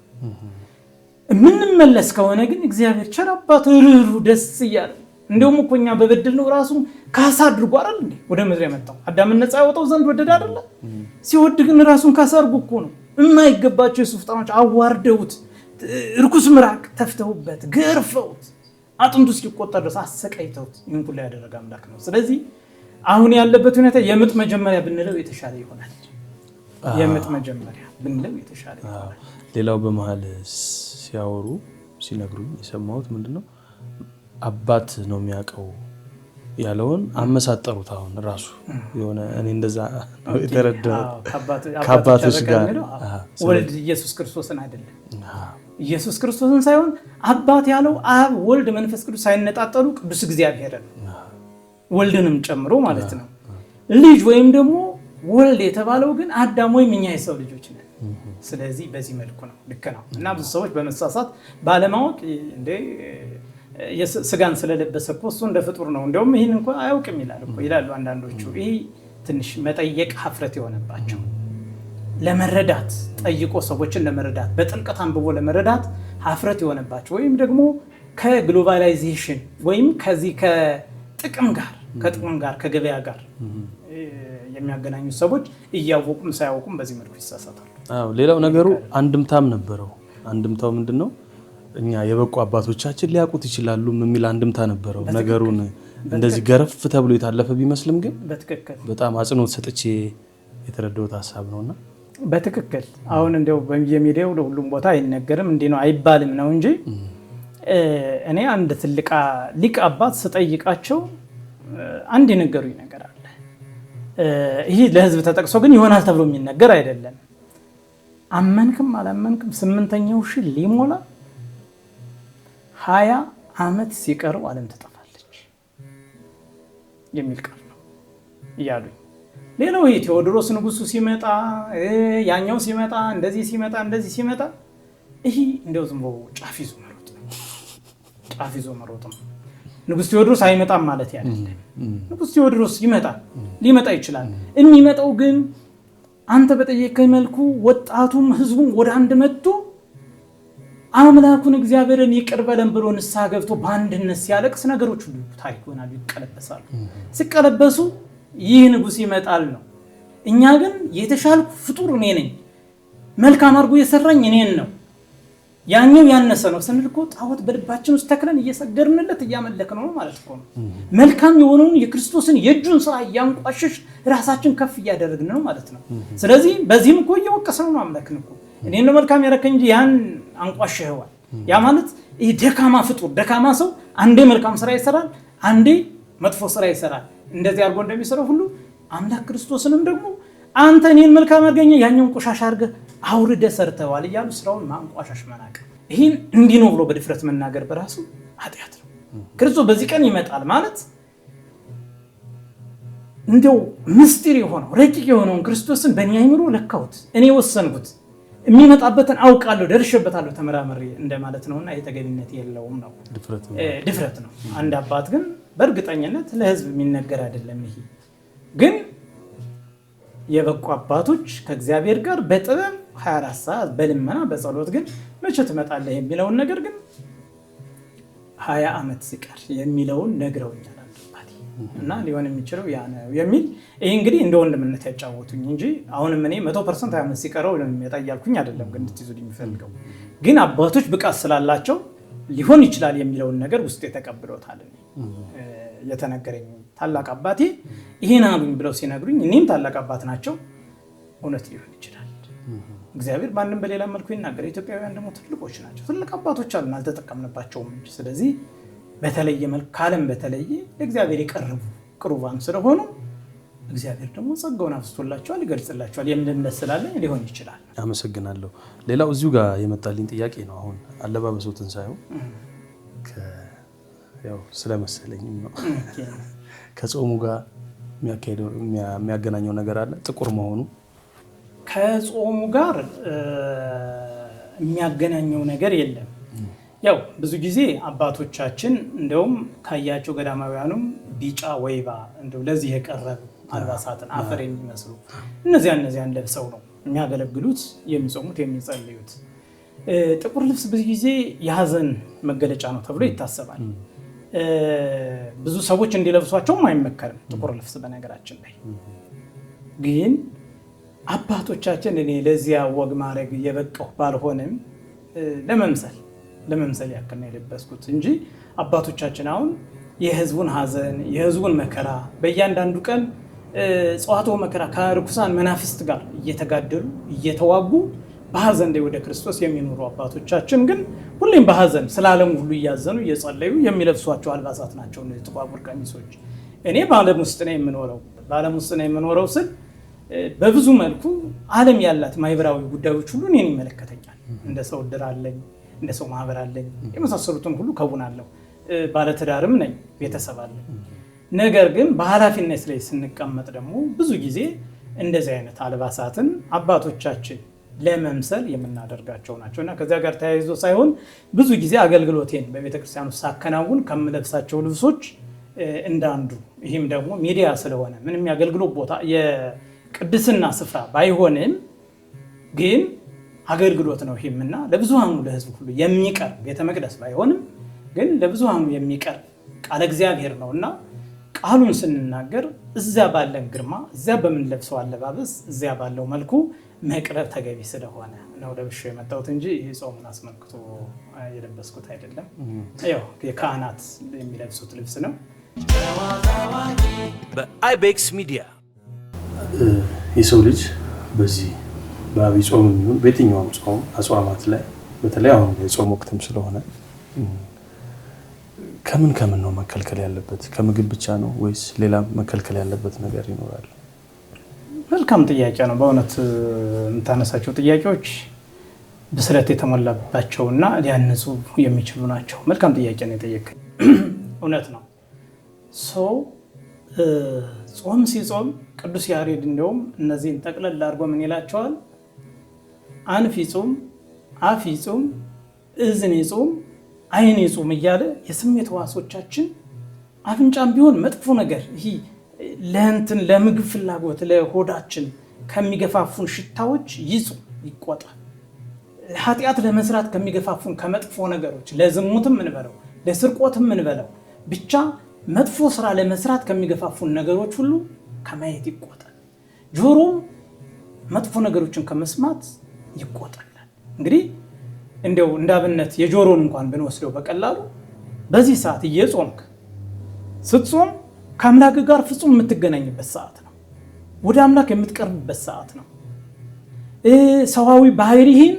ምንም መለስ ከሆነ ግን እግዚአብሔር ቸር አባት ሩሩ ደስ ይላል እንደውም እኮ እኛ በበደልነው ራሱ ካሳ አድርጎ አይደል እንዴ ወደ ምድር የመጣው አዳምን ነፃ ያወጣው ዘንድ ወደደ አይደል ሲወድ ግን ራሱን ካሳ አድርጎ እኮ ነው የማይገባቸው የሱፍጣኖች አዋርደውት ርኩስ ምራቅ ተፍተውበት ገርፈውት አጥንቱ እስኪቆጠር ድረስ አሰቃይተውት ይህን ሁሉ ያደረገ አምላክ ነው ስለዚህ አሁን ያለበት ሁኔታ የምጥ መጀመሪያ ብንለው የተሻለ ይሆናል የምጥ መጀመሪያ ብንለው የተሻለ ይሆናል ሌላው በመሃል ሲያወሩ ሲነግሩኝ የሰማሁት ምንድነው አባት ነው የሚያቀው ያለውን አመሳጠሩት አሁን ራሱ የሆነ እኔ እንደዛ ነው የተረዳሁት ከአባቶች ጋር ወልድ ኢየሱስ ክርስቶስን አይደለም ኢየሱስ ክርስቶስን ሳይሆን አባት ያለው አብ ወልድ መንፈስ ቅዱስ ሳይነጣጠሉ ቅዱስ እግዚአብሔር ነው ወልድንም ጨምሮ ማለት ነው ልጅ ወይም ደግሞ ወልድ የተባለው ግን አዳም ወይም እኛ የሰው ልጆች ነን ስለዚህ በዚህ መልኩ ነው ልክ ነው እና ብዙ ሰዎች በመሳሳት ባለማወቅ እንደ ስጋን ስለለበሰ እኮ እሱ እንደ ፍጡር ነው እንደውም ይሄን እንኳን አያውቅም ይላሉ አንዳንዶቹ ይሄ ትንሽ መጠየቅ ሀፍረት የሆነባቸው ለመረዳት ጠይቆ ሰዎችን ለመረዳት በጥልቀት አንብቦ ለመረዳት ሀፍረት የሆነባቸው ወይም ደግሞ ከግሎባላይዜሽን ወይም ከዚህ ከጥቅም ጋር ከገበያ ጋር የሚያገናኙ ሰዎች እያወቁም ሳያውቁም በዚህ መልኩ ይሳሳታሉ ሌላው ነገሩ አንድምታም ነበረው አንድምታው ምንድነው እኛ የበቁ አባቶቻችን ሊያውቁት ይችላሉ የሚል አንድምታ ነበረው ነገሩን እንደዚህ ገረፍ ተብሎ የታለፈ ቢመስልም ግን በትክክል በጣም አጽንኦት ሰጥቼ የተረዳሁት ሐሳብ ነውና በትክክል አሁን እንደው በሚዲያው ለሁሉም ቦታ አይነገርም እንዴ ነው አይባልም ነው እንጂ እኔ አንድ ትልቅ ሊቅ አባት ስጠይቃቸው አንድ የነገሩኝ ነገር አለ ይሄ ለህዝብ ተጠቅሶ ግን ይሆናል ተብሎ የሚነገር አይደለም አመንክም አላመንክም 8ኛው ሺህ ሊሞላ 20 ዓመት ሲቀረው ዓለም ተጠፋለች የሚል ቃል ነው ያሉኝ ሌላው የቴዎድሮስ ንጉሱ ሲመጣ ያኛው ሲመጣ እንደዚህ ሲመጣ ይሄ እንደው ዝም ብሎ ጫፍ ይዞ መሮጥ ነው ንጉስ ቴዎድሮስ አይመጣም ማለት አይደለም ንጉስ ቴዎድሮስ ይመጣል ሊመጣ ይችላል የሚመጣው ግን አንተ በጠየቀኝ መልኩ ወጣቱም ህዝቡም ወደ አንድ መጥቶ አምላኩን እግዚአብሔርን ይቅር በለን ብሎ ንስሐ ገብቶ በአንድነት ሲያለቅስ ነገሮች ሁሉ ታሪክ ሆናሉ ይቀለበሳሉ ሲቀለበሱ ይህ ንጉስ ይመጣል ነው እኛ ግን የተሻልኩ ፍጡር እኔ ነኝ መልካም አድርጎ የሰራኝ እኔን ነው። ያኛው ያነሰ ነው ስንል እኮ ጣዖት በልባችን ውስጥ ተክለን እየሰገድንለት እያመለክን ነው ማለት ነው። መልካም የሆነውን የክርስቶስን የእጁን ስራ እያንቋሸሽ ራሳችን ከፍ እያደረግን ነው ማለት ነው። ስለዚህ በዚህም እኮ እየወቀስነው ነው አምላክን እኮ እኔን ነው መልካም ያደረከኝ እንጂ ያን አንቋሸኸዋል። ያ ማለት ይህ ደካማ ፍጡር ደካማ ሰው አንዴ መልካም ስራ ይሰራል፣ አንዴ መጥፎ ስራ ይሰራል። እንደዚህ አድርጎ እንደሚሰራው ሁሉ አምላክ ክርስቶስንም ደግሞ አንተ እኔን መልካም አድርገኝ ያኛውን ቆሻሻ አድርገህ አውርደህ ሰርተዋል እያሉ ስራውን ማንቋሻሽ መናቅ፣ ይህን እንዲህ ነው ብሎ በድፍረት መናገር በራሱ ኃጢአት ነው። ክርስቶስ በዚህ ቀን ይመጣል ማለት እንደው ምስጢር የሆነው ረቂቅ የሆነውን ክርስቶስን በእኔ አይምሮ ለካሁት፣ እኔ ወሰንኩት፣ የሚመጣበትን አውቃለሁ፣ ደርሼበታለሁ፣ ተመራመሬ እንደማለት ነውና የተገቢነት የለውም ነው፣ ድፍረት ነው። አንድ አባት ግን በእርግጠኝነት ለህዝብ የሚነገር አይደለም። ይሄ ግን የበቁ አባቶች ከእግዚአብሔር ጋር በጥበብ 24 ሰዓት በልመና በጸሎት ግን መቼ ትመጣለህ የሚለውን ነገር ግን 20 ዓመት ሲቀር የሚለውን ነግረውኛል አባቴ እና ሊሆን የሚችለው ያ ነው የሚል ይሄ እንግዲህ እንደ ወንድምነት ያጫወቱኝ እንጂ አሁንም እኔ 100% 20 ዓመት ሲቀረው ለሚመጣ እያልኩኝ አይደለም። ግን እንድትይዙልኝ የሚፈልገው ግን አባቶች ብቃት ስላላቸው ሊሆን ይችላል የሚለውን ነገር ውስጥ የተቀብሎታል። የተነገረኝ ታላቅ አባቴ ይሄን አሉኝ ብለው ሲነግሩኝ እኔም ታላቅ አባት ናቸው፣ እውነት ሊሆን ይችላል። እግዚአብሔር ማንም በሌላ መልኩ ይናገር። ኢትዮጵያውያን ደግሞ ትልቆች ናቸው፣ ትልቅ አባቶች አሉን፣ አልተጠቀምንባቸውም እንጂ። ስለዚህ በተለየ መልክ ካለም በተለየ ለእግዚአብሔር የቀረቡ ቅሩባን ስለሆኑ እግዚአብሔር ደግሞ ጸጋውን አፍስቶላቸዋል፣ ይገልጽላቸዋል። የምንነት ስላለኝ ሊሆን ይችላል። አመሰግናለሁ። ሌላው እዚሁ ጋር የመጣልኝ ጥያቄ ነው። አሁን አለባበሶትን ሳይሆን ያው ስለመሰለኝ ነው ከጾሙ ጋር የሚያገናኘው ነገር አለ? ጥቁር መሆኑ ከጾሙ ጋር የሚያገናኘው ነገር የለም። ያው ብዙ ጊዜ አባቶቻችን እንደውም ካያቸው ገዳማውያኑም ቢጫ ወይባ እንደው ለዚህ የቀረቡ አልባሳትን አፈር የሚመስሉ እነዚያን ለብሰው ነው የሚያገለግሉት፣ የሚጾሙት፣ የሚጸልዩት። ጥቁር ልብስ ብዙ ጊዜ የሀዘን መገለጫ ነው ተብሎ ይታሰባል። ብዙ ሰዎች እንዲለብሷቸውም አይመከርም ጥቁር ልብስ። በነገራችን ላይ ግን አባቶቻችን እኔ ለዚያ ወግ ማድረግ የበቃሁ ባልሆንም ለመምሰል ያክል ነው የለበስኩት እንጂ አባቶቻችን አሁን የህዝቡን ሀዘን የህዝቡን መከራ በእያንዳንዱ ቀን ጽዋቶ መከራ ከርኩሳን መናፍስት ጋር እየተጋደሉ እየተዋጉ በሀዘን ላይ ወደ ክርስቶስ የሚኖሩ አባቶቻችን ግን ሁሌም በሀዘን ስለ ዓለም ሁሉ እያዘኑ እየጸለዩ የሚለብሷቸው አልባሳት ናቸው እነዚህ ጥቋቁር ቀሚሶች። እኔ በዓለም ውስጥ ነው የምኖረው ስል በብዙ መልኩ ዓለም ያላት ማህበራዊ ጉዳዮች ሁሉ እኔን ይመለከተኛል። እንደ ሰው እድር አለኝ፣ እንደ ሰው ማህበር አለኝ፣ የመሳሰሉትን ሁሉ ከውናለሁ። ባለትዳርም ነኝ፣ ቤተሰብ አለኝ። ነገር ግን በኃላፊነት ላይ ስንቀመጥ ደግሞ ብዙ ጊዜ እንደዚህ አይነት አልባሳትን አባቶቻችን ለመምሰል የምናደርጋቸው ናቸው እና ከዚያ ጋር ተያይዞ ሳይሆን ብዙ ጊዜ አገልግሎቴን በቤተክርስቲያን ውስጥ ሳከናውን ከምለብሳቸው ልብሶች እንዳንዱ ይህም ደግሞ ሚዲያ ስለሆነ ምንም የአገልግሎት ቦታ የቅድስና ስፍራ ባይሆንም ግን አገልግሎት ነው ይህምና ለብዙሃኑ ለህዝብ ሁሉ የሚቀር ቤተ መቅደስ ባይሆንም ግን ለብዙሃኑ የሚቀር ቃለ እግዚአብሔር ነውና ቃሉን ስንናገር እዚያ ባለን ግርማ እዚያ በምንለብሰው አለባበስ እዚያ ባለው መልኩ መቅረብ ተገቢ ስለሆነ ነው ለብሼ የመጣሁት እንጂ ይህ ጾሙን አስመልክቶ የለበስኩት አይደለም። ያው የካህናት የሚለብሱት ልብስ ነው። በአይቤክስ ሚዲያ የሰው ልጅ በዚህ በአብይ ጾም የሚሆን በየትኛውም ጾም አጽዋማት ላይ በተለይ አሁን የጾም ወቅትም ስለሆነ ከምን ነው መከልከል ያለበት? ከምግብ ብቻ ነው ወይስ ሌላ መከልከል ያለበት ነገር ይኖራል? መልካም ጥያቄ ነው። በእውነት የምታነሳቸው ጥያቄዎች ብስለት የተሞላባቸውና ሊያነጹ የሚችሉ ናቸው። መልካም ጥያቄ ነው የጠየቀኝ። እውነት ነው። ጾም ሲጾም ቅዱስ ያሬድ እንደውም እነዚህን ጠቅለል አድርጎ ምን ይላቸዋል? አንፍ ይጹም፣ አፍ ይጹም፣ እዝን ይጹም፣ አይን ይጹም እያለ የስሜት ሕዋሶቻችን አፍንጫም ቢሆን መጥፎ ነገር ይሄ ለእንትን ለምግብ ፍላጎት ለሆዳችን ከሚገፋፉን ሽታዎች ይጹም፣ ይቆጣ። ኃጢአት ለመስራት ከሚገፋፉን ከመጥፎ ነገሮች ለዝሙትም እንበለው ለስርቆትም እንበለው ብቻ መጥፎ ስራ ለመስራት ከሚገፋፉን ነገሮች ሁሉ ከማየት ይቆጣ። ጆሮም መጥፎ ነገሮችን ከመስማት ይቆጠራል። እንግዲህ እንደው እንዳብነት የጆሮን እንኳን ብንወስደው በቀላሉ በዚህ ሰዓት እየጾምክ ስትጾም ከአምላክ ጋር ፍጹም የምትገናኝበት ሰዓት ነው። ወደ አምላክ የምትቀርብበት ሰዓት ነው። ሰዋዊ ባህሪህን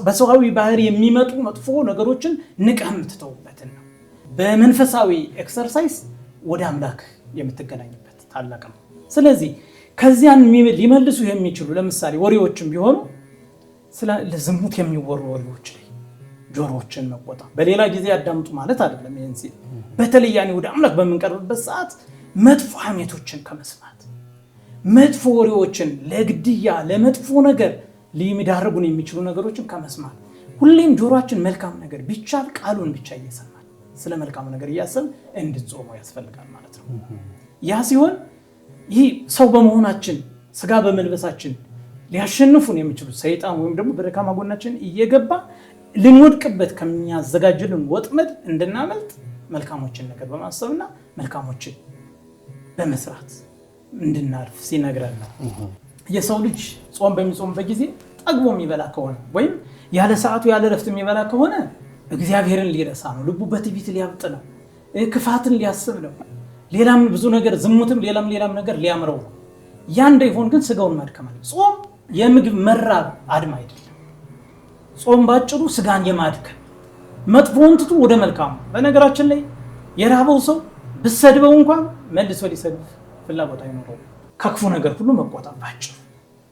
በሰዋዊ ባህሪ የሚመጡ መጥፎ ነገሮችን ንቀህ የምትተውበትን ነው። በመንፈሳዊ ኤክሰርሳይዝ ወደ አምላክ የምትገናኝበት ታላቅ ነው። ስለዚህ ከዚያን ሊመልሱ የሚችሉ ለምሳሌ ወሬዎችም ቢሆኑ ለዝሙት የሚወሩ ወሬዎች ላይ ጆሮዎችን መቆጠብ፣ በሌላ ጊዜ ያዳምጡ ማለት አይደለም። ይህን ሲል በተለይ ያኔ ወደ አምላክ በምንቀርብበት ሰዓት መጥፎ ሐሜቶችን ከመስማት መጥፎ ወሬዎችን ለግድያ ለመጥፎ ነገር ሊዳረጉን የሚችሉ ነገሮችን ከመስማት ሁሌም ጆሮአችን መልካም ነገር ቢቻል ቃሉን ብቻ እየሰማን ስለ መልካም ነገር እያሰብን እንድንጾመው ያስፈልጋል ማለት ነው። ያ ሲሆን ይህ ሰው በመሆናችን ስጋ በመልበሳችን ሊያሸንፉን የሚችሉ ሰይጣን ወይም ደግሞ በደካማ ጎናችን እየገባ ልንወድቅበት ከሚያዘጋጅልን ወጥመድ እንድናመልጥ መልካሞችን ነገር በማሰብና መልካሞችን በመስራት እንድናርፍ ሲነግረን ነው። የሰው ልጅ ጾም በሚጾምበት ጊዜ ጠግቦ የሚበላ ከሆነ ወይም ያለ ሰዓቱ ያለ ረፍት የሚበላ ከሆነ እግዚአብሔርን ሊረሳ ነው። ልቡ በትዕቢት ሊያብጥ ነው። ክፋትን ሊያስብ ነው። ሌላም ብዙ ነገር ዝሙትም ሌላም ነገር ሊያምረው ነው። ያ እንዳይሆን ግን ስጋውን ማድከም አለ። ጾም የምግብ መራብ አድማ አይደለም። ጾም ባጭሩ ስጋን የማድከም መጥፎውን ትቶ ወደ መልካሙ። በነገራችን ላይ የራበው ሰው ብሰድበው እንኳን መልሶ ሊሰድብ ፍላጎት አይኖረው። ከክፉ ነገር ሁሉ መቆጠብ ባጭሩ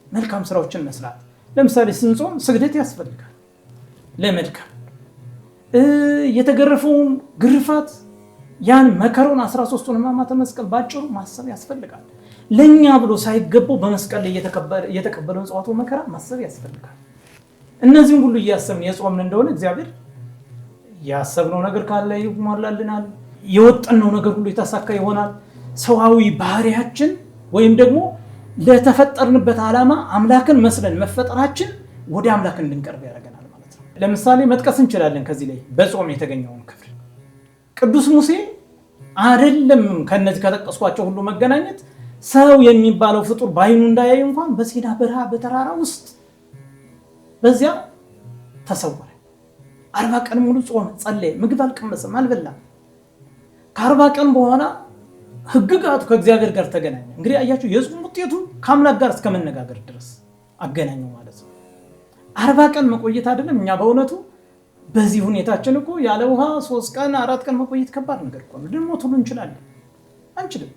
መልካም ስራዎችን መስራት። ለምሳሌ ስንጾም ስግደት ያስፈልጋል ለመድከም። የተገረፈውን ግርፋት ያን መከራውን 13ቱን ሕማማተ መስቀል ባጭሩ ማሰብ ያስፈልጋል። ለኛ ብሎ ሳይገባው በመስቀል ላይ የተቀበለውን ጽዋቱ መከራ ማሰብ ያስፈልጋል። እነዚህን ሁሉ እያሰብን የጾምን እንደሆነ እግዚአብሔር ያሰብነው ነገር ካለ ይሟላልናል። የወጠነው ነገር ሁሉ የተሳካ ይሆናል። ሰዋዊ ባህሪያችን ወይም ደግሞ ለተፈጠርንበት ዓላማ አምላክን መስለን መፈጠራችን ወደ አምላክ እንድንቀርብ ያደርገናል ማለት ነው። ለምሳሌ መጥቀስ እንችላለን ከዚህ ላይ በጾም የተገኘውን ክፍል ቅዱስ ሙሴ አይደለም ከነዚህ ከጠቀስኳቸው ሁሉ መገናኘት ሰው የሚባለው ፍጡር ባይኑ እንዳያይ እንኳን በሲና በረሃ በተራራ ውስጥ በዚያ ተሰወረ። 40 ቀን ሙሉ ጾመ፣ ጸለየ፣ ምግብ አልቀመሰም፣ አልበላም። ከ40 ቀን በኋላ ህግጋቱ ከእግዚአብሔር ጋር ተገናኘ። እንግዲህ አያችሁ የጾም ውጤቱ ከአምላክ ጋር እስከመነጋገር ድረስ አገናኘው ማለት ነው። 40 ቀን መቆየት አይደለም። እኛ በእውነቱ በዚህ ሁኔታችን እኮ ያለ ውሃ 3 ቀን 4 ቀን መቆየት ከባድ ነገር እኮ ነው። ደግሞ ሁሉ እንችላለን አንችልም።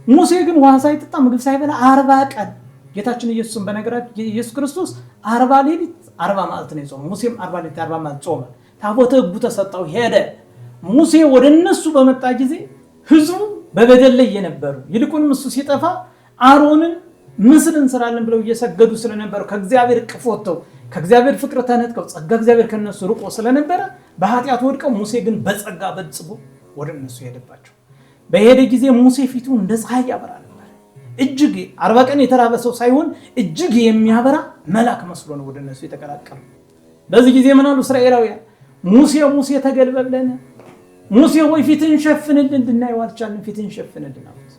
ሙሴ ግን ውሃ ሳይጠጣ ምግብ ሳይበላ 40 ቀን ጌታችን ኢየሱስን በነገራችን ኢየሱስ ክርስቶስ 40 ሌሊት 40 መዓልት ነው የጾመው። ሙሴም 40 ሌሊት 40 መዓልት ጾመ። ታቦተ ሕጉ ተሰጠው ሄደ። ሙሴ ወደ እነሱ በመጣ ጊዜ ህዝቡ በበደል ላይ የነበሩ ይልቁንም እሱ ሲጠፋ አሮንን ምስል እንሰራለን ብለው እየሰገዱ ስለነበሩ ከእግዚአብሔር እቅፍ ወጥተው ከእግዚአብሔር ፍቅር ተነጥቀው ጸጋ እግዚአብሔር ከነሱ ርቆ ስለነበረ በኃጢአት ወድቀው ሙሴ ግን በጸጋ በጽቦ ወደ እነሱ ሄደባቸው። በሄደ ጊዜ ሙሴ ፊቱ እንደ ፀሐይ ያበራ ነበር። እጅግ 40 ቀን የተራበ ሰው ሳይሆን እጅግ የሚያበራ መልአክ መስሎ ነው ወደ እነሱ የተቀላቀለው። በዚህ ጊዜ ምን አሉ እስራኤላውያን? ሙሴ ተገልበብለን፣ ሙሴ ወይ ፊትን ሸፍንልን፣ እንድናየው አልቻልን፣ ፊትን ሸፍንልን አሉት።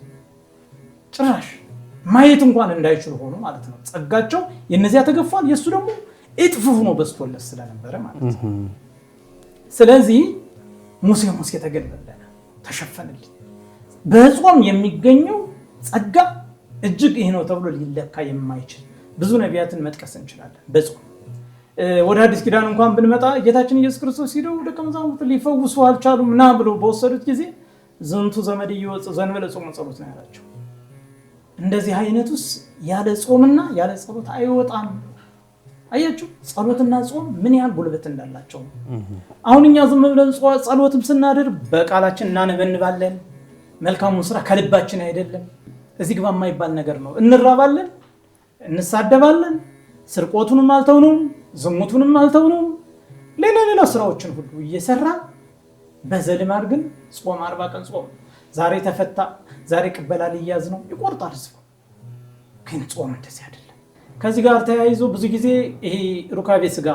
ጭራሽ ማየት እንኳን እንዳይችሉ ሆኖ ማለት ነው። ጸጋቸው የነዚያ ተገፏል፣ የሱ ደግሞ እጥፍ ሆኖ በስቶለት ስለነበረ ማለት ነው። ስለዚህ ሙሴ ተገልበብለን፣ ተሸፈንልን። በጾም የሚገኘው ጸጋ እጅግ ይህ ነው ተብሎ ሊለካ የማይችል ብዙ ነቢያትን መጥቀስ እንችላለን። በጾም ወደ አዲስ ኪዳን እንኳን ብንመጣ ጌታችን ኢየሱስ ክርስቶስ ሄደው ደቀ መዛሙርት ሊፈውሱ አልቻሉም ና ብሎ በወሰዱት ጊዜ ዝንቱ ዘመድ እየወጽ ዘንበለ ጾም ጸሎት ነው ያላቸው። እንደዚህ አይነቱስ ያለ ጾምና ያለ ጸሎት አይወጣም። አያችሁ ጸሎትና ጾም ምን ያህል ጉልበት እንዳላቸው። አሁን እኛ ዝም ብለን ጸሎትም ስናደርግ በቃላችን እናነበንባለን። መልካሙን ስራ ከልባችን አይደለም። እዚህ ግባ የማይባል ነገር ነው። እንራባለን፣ እንሳደባለን፣ ስርቆቱንም አልተውንም፣ ዝሙቱንም አልተውንም፣ ሌላ ስራዎችን ሁሉ እየሰራ በዘልማድ ግን ጾም 40 ቀን ጾም፣ ዛሬ ተፈታ፣ ዛሬ ቅበላ ሊያዝ ነው ይቆርጣል ህዝቡ። ግን ጾም እንደዚህ አይደለም። ከዚህ ጋር ተያይዞ ብዙ ጊዜ ይሄ ሩካቤ ስጋ፣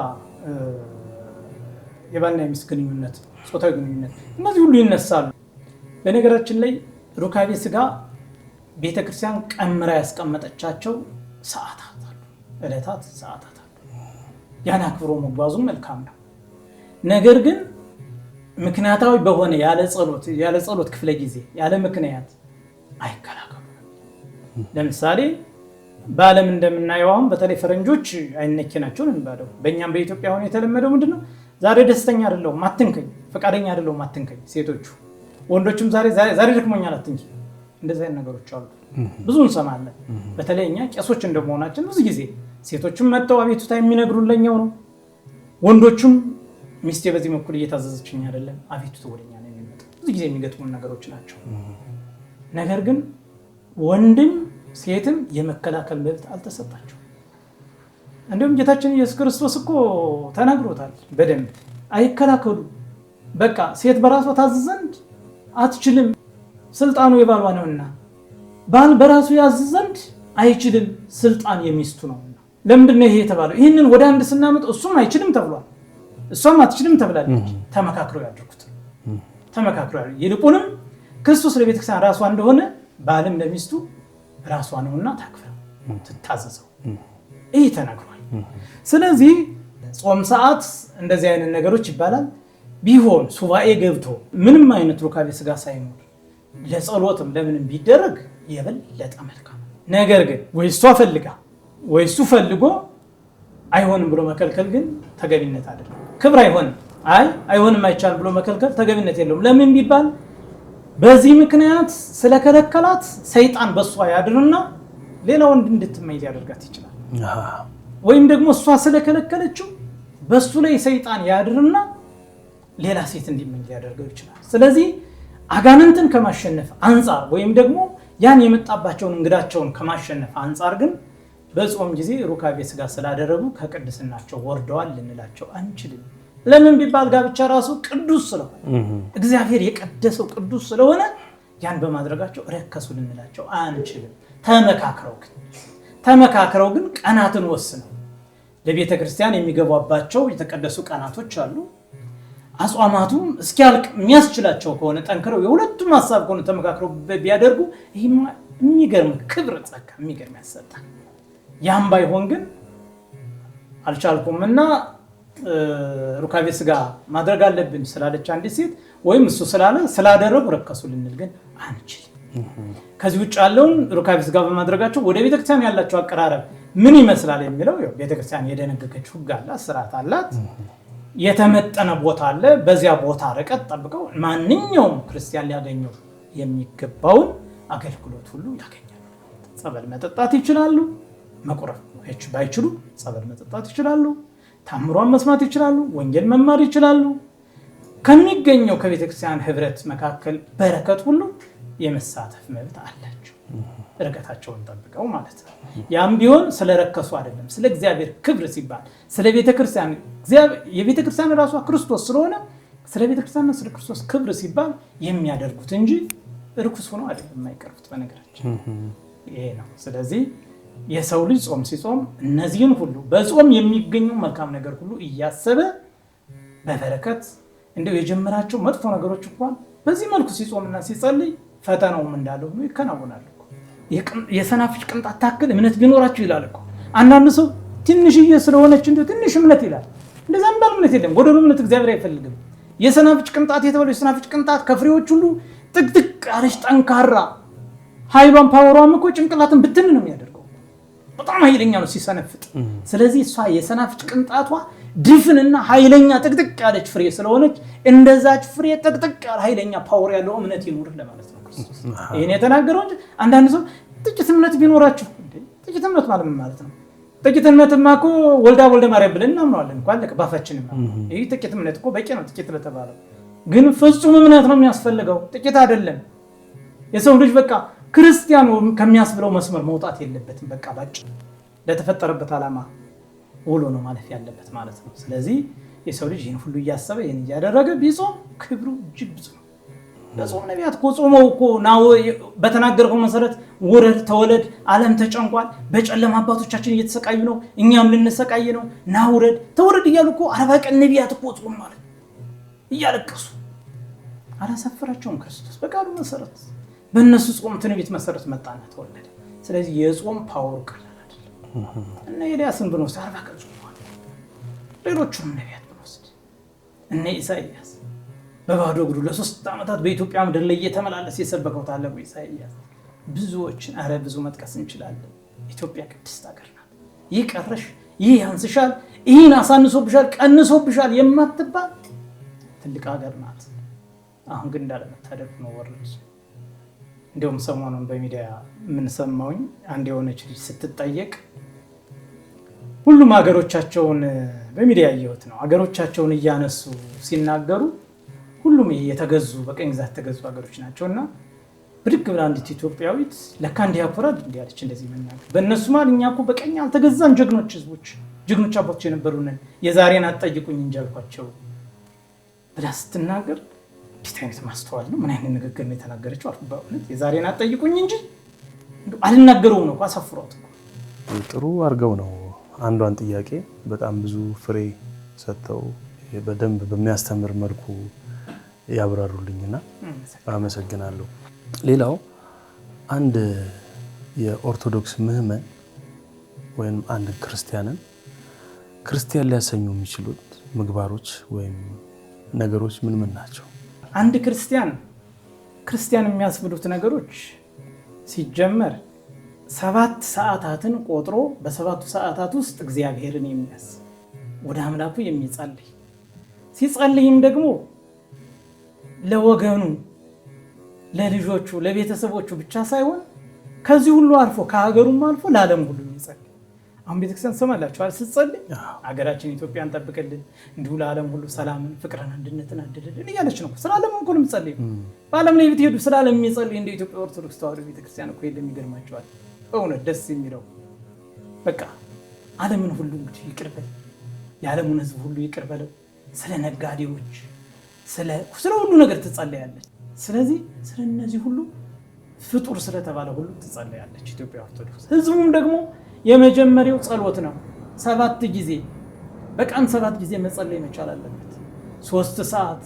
የባልና የሚስት ግንኙነት፣ ጾታዊ ግንኙነት እነዚህ ሁሉ ይነሳሉ። በነገራችን ላይ ሩካቤ ስጋ ቤተክርስቲያን ቀምራ ያስቀመጠቻቸው ሰዓታት አሉ። ዕለታት፣ ሰዓታት አሉ። ያን አክብሮ መጓዙም መልካም ነው። ነገር ግን ምክንያታዊ በሆነ ያለ ጸሎት ክፍለ ጊዜ ያለ ምክንያት አይከላከሉ። ለምሳሌ በዓለም እንደምናየው አሁን በተለይ ፈረንጆች አይነኬ ናቸው ነው የሚባለው። በእኛም በኢትዮጵያ አሁን የተለመደው ምንድነው? ዛሬ ደስተኛ አይደለሁም አትንከኝ፣ ፈቃደኛ አይደለሁም አትንከኝ። ሴቶቹ ወንዶችም ዛሬ ደክሞኛል አትንከኝ። እንደዚህ አይነት ነገሮች አሉ፣ ብዙ እንሰማለን። በተለይ እኛ ቄሶች እንደመሆናችን ብዙ ጊዜ ሴቶችም መጥተው አቤቱታ የሚነግሩን ለኛው ነው። ወንዶቹም ሚስቴ በዚህ በኩል እየታዘዘችኝ አይደለም፣ አቤቱታ ወደኛ ነው የሚመጣው። ብዙ ጊዜ የሚገጥሙን ነገሮች ናቸው። ነገር ግን ወንድም ሴትም የመከላከል መብት አልተሰጣቸው። እንዲሁም ጌታችን ኢየሱስ ክርስቶስ እኮ ተናግሮታል በደንብ አይከላከሉ። በቃ ሴት በራሷ ታዝ ዘንድ አትችልም፣ ስልጣኑ የባሏ ነውና። ባል በራሱ ያዝ ዘንድ አይችልም፣ ስልጣን የሚስቱ ነውና። ለምንድነው ይሄ የተባለው? ይህንን ወደ አንድ ስናመጥ እሱም አይችልም ተብሏል፣ እሷም አትችልም ተብላለች። ተመካክረው ያድርጉት፣ ተመካክረው። ይልቁንም ክርስቶስ ለቤተክርስቲያን ራሷ እንደሆነ ባልም ለሚስቱ ራሷ ነውና ታክብረው ትታዘዘው። ይህ ተነግሯል። ስለዚህ ጾም ሰዓት እንደዚህ አይነት ነገሮች ይባላል። ቢሆን ሱባኤ ገብቶ ምንም አይነት ሩካቤ ስጋ ሳይኖር ለጸሎትም ለምንም ቢደረግ የበለጠ መልካም። ነገር ግን ወይ እሷ ፈልጋ ወይ እሱ ፈልጎ አይሆንም ብሎ መከልከል ግን ተገቢነት አይደለም፣ ክብር አይሆንም። አይሆንም አይቻል ብሎ መከልከል ተገቢነት የለውም። ለምን ቢባል በዚህ ምክንያት ስለከለከላት ሰይጣን በሷ ያድርና ሌላ ወንድ እንድትመኝ ሊያደርጋት ይችላል። ወይም ደግሞ እሷ ስለከለከለችው በሱ ላይ ሰይጣን ያድርና ሌላ ሴት እንዲመኝ ሊያደርገው ይችላል። ስለዚህ አጋንንትን ከማሸነፍ አንጻር ወይም ደግሞ ያን የመጣባቸውን እንግዳቸውን ከማሸነፍ አንጻር ግን በጾም ጊዜ ሩካቤ ስጋ ስላደረጉ ከቅድስናቸው ወርደዋል ልንላቸው አንችልም። ለምን ቢባል ጋብቻ ራሱ ቅዱስ ስለሆነ እግዚአብሔር የቀደሰው ቅዱስ ስለሆነ ያን በማድረጋቸው ረከሱ ልንላቸው አንችልም። ተመካክረው ግን ቀናትን ወስነው ለቤተ ክርስቲያን የሚገባባቸው የተቀደሱ ቀናቶች አሉ። አጽዋማቱም እስኪያልቅ የሚያስችላቸው ከሆነ ጠንክረው የሁለቱም ሐሳብ ከሆነ ተመካክረው ቢያደርጉ ይሄማ የሚገርም ክብር ጸጋ የሚገርም ያሰጣል። ያም ባይሆን ግን አልቻልኩምና ሩካቤ ስጋ ማድረግ አለብን ስላለች አንዲት ሴት ወይም እሱ ስላደረጉ ረከሱ ልንል ግን አንችል። ከዚህ ውጭ ያለውን ሩካቤ ስጋ በማድረጋቸው ወደ ቤተክርስቲያን ያላቸው አቀራረብ ምን ይመስላል የሚለው ቤተክርስቲያን የደነገገችው ሕግ አላት፣ ስርዓት አላት፣ የተመጠነ ቦታ አለ። በዚያ ቦታ ርቀት ጠብቀው ማንኛውም ክርስቲያን ሊያገኘው የሚገባውን አገልግሎት ሁሉ ያገኛሉ። ጸበል መጠጣት ይችላሉ፣ መቁረብ ባይችሉ ጸበል መጠጣት ይችላሉ፣ ታምሯን መስማት ይችላሉ፣ ወንጌል መማር ይችላሉ። ከሚገኘው ከቤተክርስቲያን ህብረት መካከል በረከት ሁሉ የመሳተፍ መብት አላቸው፣ ርቀታቸውን ጠብቀው ማለት ነው። ያም ቢሆን ስለረከሱ አይደለም፣ ስለ እግዚአብሔር ክብር ሲባል ስለ ቤተክርስቲያን የቤተክርስቲያን ራሷ ክርስቶስ ስለሆነ ስለ ቤተክርስቲያንና ስለ ክርስቶስ ክብር ሲባል የሚያደርጉት እንጂ ርኩስ ሆኖ አይደለም የማይቀርቡት። በነገራችን ይሄ ነው። ስለዚህ የሰው ልጅ ጾም ሲጾም እነዚህን ሁሉ በጾም የሚገኙ መልካም ነገር ሁሉ እያሰበ በበረከት እንደው የጀመራቸው መጥፎ ነገሮች እንኳን በዚህ መልኩ ሲጾምና ሲጸልይ ፈተናውም እንዳለው ነው ይከናወናል። የሰናፍጭ ቅንጣት ታክል እምነት ቢኖራችሁ ይላል እኮ። አንዳንድ ሰው ትንሽዬ ስለሆነች እንደው ትንሽ እምነት ይላል። እንደዛ ምንም እምነት የለም። ጎደሎ እምነት እግዚአብሔር አይፈልግም። የሰናፍጭ ቅንጣት የተባለው የሰናፍጭ ቅንጣት ከፍሬዎች ሁሉ ጥቅጥቅ ያለች ጠንካራ ኃይሏን ፓወሯም እኮ ጭንቅላትን ብትን ነው የሚያደርገው። በጣም ኃይለኛ ነው ሲሰነፍጥ። ስለዚህ እሷ የሰናፍጭ ቅንጣቷ ድፍንና ኃይለኛ ጥቅጥቅ ያለች ፍሬ ስለሆነች እንደዛች ፍሬ ጥቅጥቅ ያለ ኃይለኛ ፓወር ያለው እምነት ይኑርህ ለማለት ነው ክርስቶስ ይሄን የተናገረው እንጂ አንዳንድ ሰው ጥቂት እምነት ቢኖራችሁ ጥቂት እምነት ማለት ነው። ጥቂት እምነትማ እኮ ወልደ ማርያም ብለን እናምነዋለን እንኳን ለቅ ባፋችንም ይሄ ጥቂት እምነት እኮ በቂ ነው። ጥቂት ለተባለው ግን ፍጹም እምነት ነው የሚያስፈልገው፣ ጥቂት አይደለም። የሰው ልጅ በቃ ክርስቲያን ከሚያስብለው መስመር መውጣት የለበትም። በቃ ባጭ ለተፈጠረበት ዓላማ ውሎ ነው ማለፍ ያለበት ማለት ነው። ስለዚህ የሰው ልጅ ይህን ሁሉ እያሰበ ይህን እያደረገ ቢጾም ክብሩ እጅግ ብዙ ነው። በጾም ነቢያት እኮ ጾመው እኮ በተናገረው መሰረት ውረድ ተወለድ፣ ዓለም ተጨንቋል፣ በጨለማ አባቶቻችን እየተሰቃዩ ነው፣ እኛም ልንሰቃይ ነው፣ ና ውረድ ተወለድ እያሉ እኮ 40 ቀን ነቢያት እኮ ጾም ማለት እያለቀሱ አላሳፈራቸውም ክርስቶስ በቃሉ መሰረት በእነሱ ጾም ትንቢት መሰረት መጣና ተወለደ። ስለዚህ የጾም ፓወሩ ቀላል አይደለም። እነ ኤልያስን ብንወስድ 40 ቀን ጾመዋል። ሌሎቹም ነቢያት ብንወስድ እነ ኢሳይያስ በባዶ እግሩ ለ3 ዓመታት በኢትዮጵያ ምድር ላይ እየተመላለሰ የሰበከው ታላቁ ኢሳይያስ ብዙዎችን ብዙ መጥቀስ እንችላለን። ኢትዮጵያ ቅድስት ሀገር ናት። ይህ ቀረሽ፣ ይህ ያንስሻል፣ ይህን አሳንሶብሻል፣ ቀንሶብሻል የማትባል ትልቅ ሀገር ናት። አሁን ግን እንዳለመታደል ነው ወረደ። እንደውም ሰሞኑን በሚዲያ የምንሰማውኝ አንድ የሆነች ልጅ ስትጠየቅ ሁሉም ሀገሮቻቸውን በሚዲያ ያየሁት ነው ሀገሮቻቸውን እያነሱ ሲናገሩ ሁሉም የተገዙ በቀኝ ግዛት የተገዙ ሀገሮች ናቸውና ብድግ ብላ አንዲት ኢትዮጵያዊት ለካ እንዲህ ያኮራል እንዲህ አለች። እንደዚህ መናገር በእነሱ ማለት እኛ እኮ በቀኝ አልተገዛን ጀግኖች ህዝቦች ጀግኖች አባቶች የነበሩንን የዛሬን አትጠይቁኝ እንጂ አልኳቸው ብላ ስትናገር እንዴት አይነት ማስተዋል ነው? ምን አይነት ንግግር ነው የተናገረችው? አልኩ በእውነት የዛሬን አትጠይቁኝ እንጂ አልናገረውም ነው እኮ አሳፍሯት እኮ። ጥሩ አድርገው ነው አንዷን ጥያቄ በጣም ብዙ ፍሬ ሰጥተው በደንብ በሚያስተምር መልኩ ያብራሩልኝና አመሰግናለሁ። ሌላው አንድ የኦርቶዶክስ ምዕመን ወይም አንድ ክርስቲያን ሊያሰኙ የሚችሉት ምግባሮች ወይም ነገሮች ምን ናቸው? አንድ ክርስቲያን የሚያስብሉት ነገሮች ሲጀመር 7 ሰዓታትን ቆጥሮ በ7ቱ ሰዓታት ውስጥ እግዚአብሔርን የሚያስብ ወደ አምላኩ የሚጸልይ ሲጸልይም ደግሞ ለወገኑ ለልጆቹ ለቤተሰቦቹ ብቻ ሳይሆን ከዚህ ሁሉ አልፎ ከሀገሩም አልፎ ለዓለም ሁሉ የሚጸልይ። አሁን ቤተክርስቲያን ሰማላችኋል ስትጸልይ ሀገራችን ኢትዮጵያን ጠብቅልን፣ እንዲሁ ለዓለም ሁሉ ሰላምን፣ ፍቅርን፣ አንድነትን አድልልን እያለች ነው። ስለ ዓለም እኮ ነው የምትጸልይ። በዓለም ላይ ብትሄዱ ስለ ዓለም የሚጸልይ እንደ ኢትዮጵያ ኦርቶዶክስ ተዋሕዶ ቤተክርስቲያን እኮ የለም። ይገርማቸዋል። በእውነት ደስ የሚለው በቃ ዓለምን ሁሉ እንግዲህ ይቅር በል፣ የዓለሙን ሕዝብ ሁሉ ይቅር በለው። ስለ ነጋዴዎች ስለ ሁሉ ነገር ትጸልያለች። ስለዚህ ስለ እነዚህ ሁሉ ፍጡር ስለተባለ ሁሉ ትጸልያለች ኢትዮጵያ ኦርቶዶክስ። ሕዝቡም ደግሞ የመጀመሪያው ጸሎት ነው። 7 ጊዜ በቀን 7 ጊዜ መጸለይ መቻል አለበት። 3 ሰዓት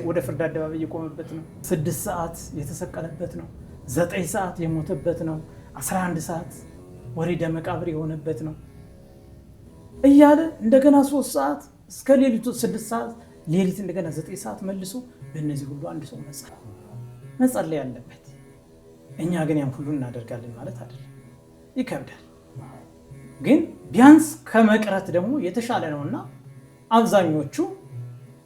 ወደ ፍርድ አደባባይ የቆመበት ነው። 6 ሰዓት የተሰቀለበት ነው። 9 ሰዓት የሞተበት ነው። 11 ሰዓት ወሪደ መቃብር የሆነበት ነው እያለ እንደገና 3 ሰዓት እስከ ሌሊቱ 6 ሰዓት ሌሊት እንደገና 9 ሰዓት መልሶ በእነዚህ ሁሉ አንድ ሰው መጸለይ አለበት። እኛ ግን ያን ሁሉ እናደርጋለን ማለት አይደለም፣ ይከብዳል። ግን ቢያንስ ከመቅረት ደግሞ የተሻለ ነውና አብዛኞቹ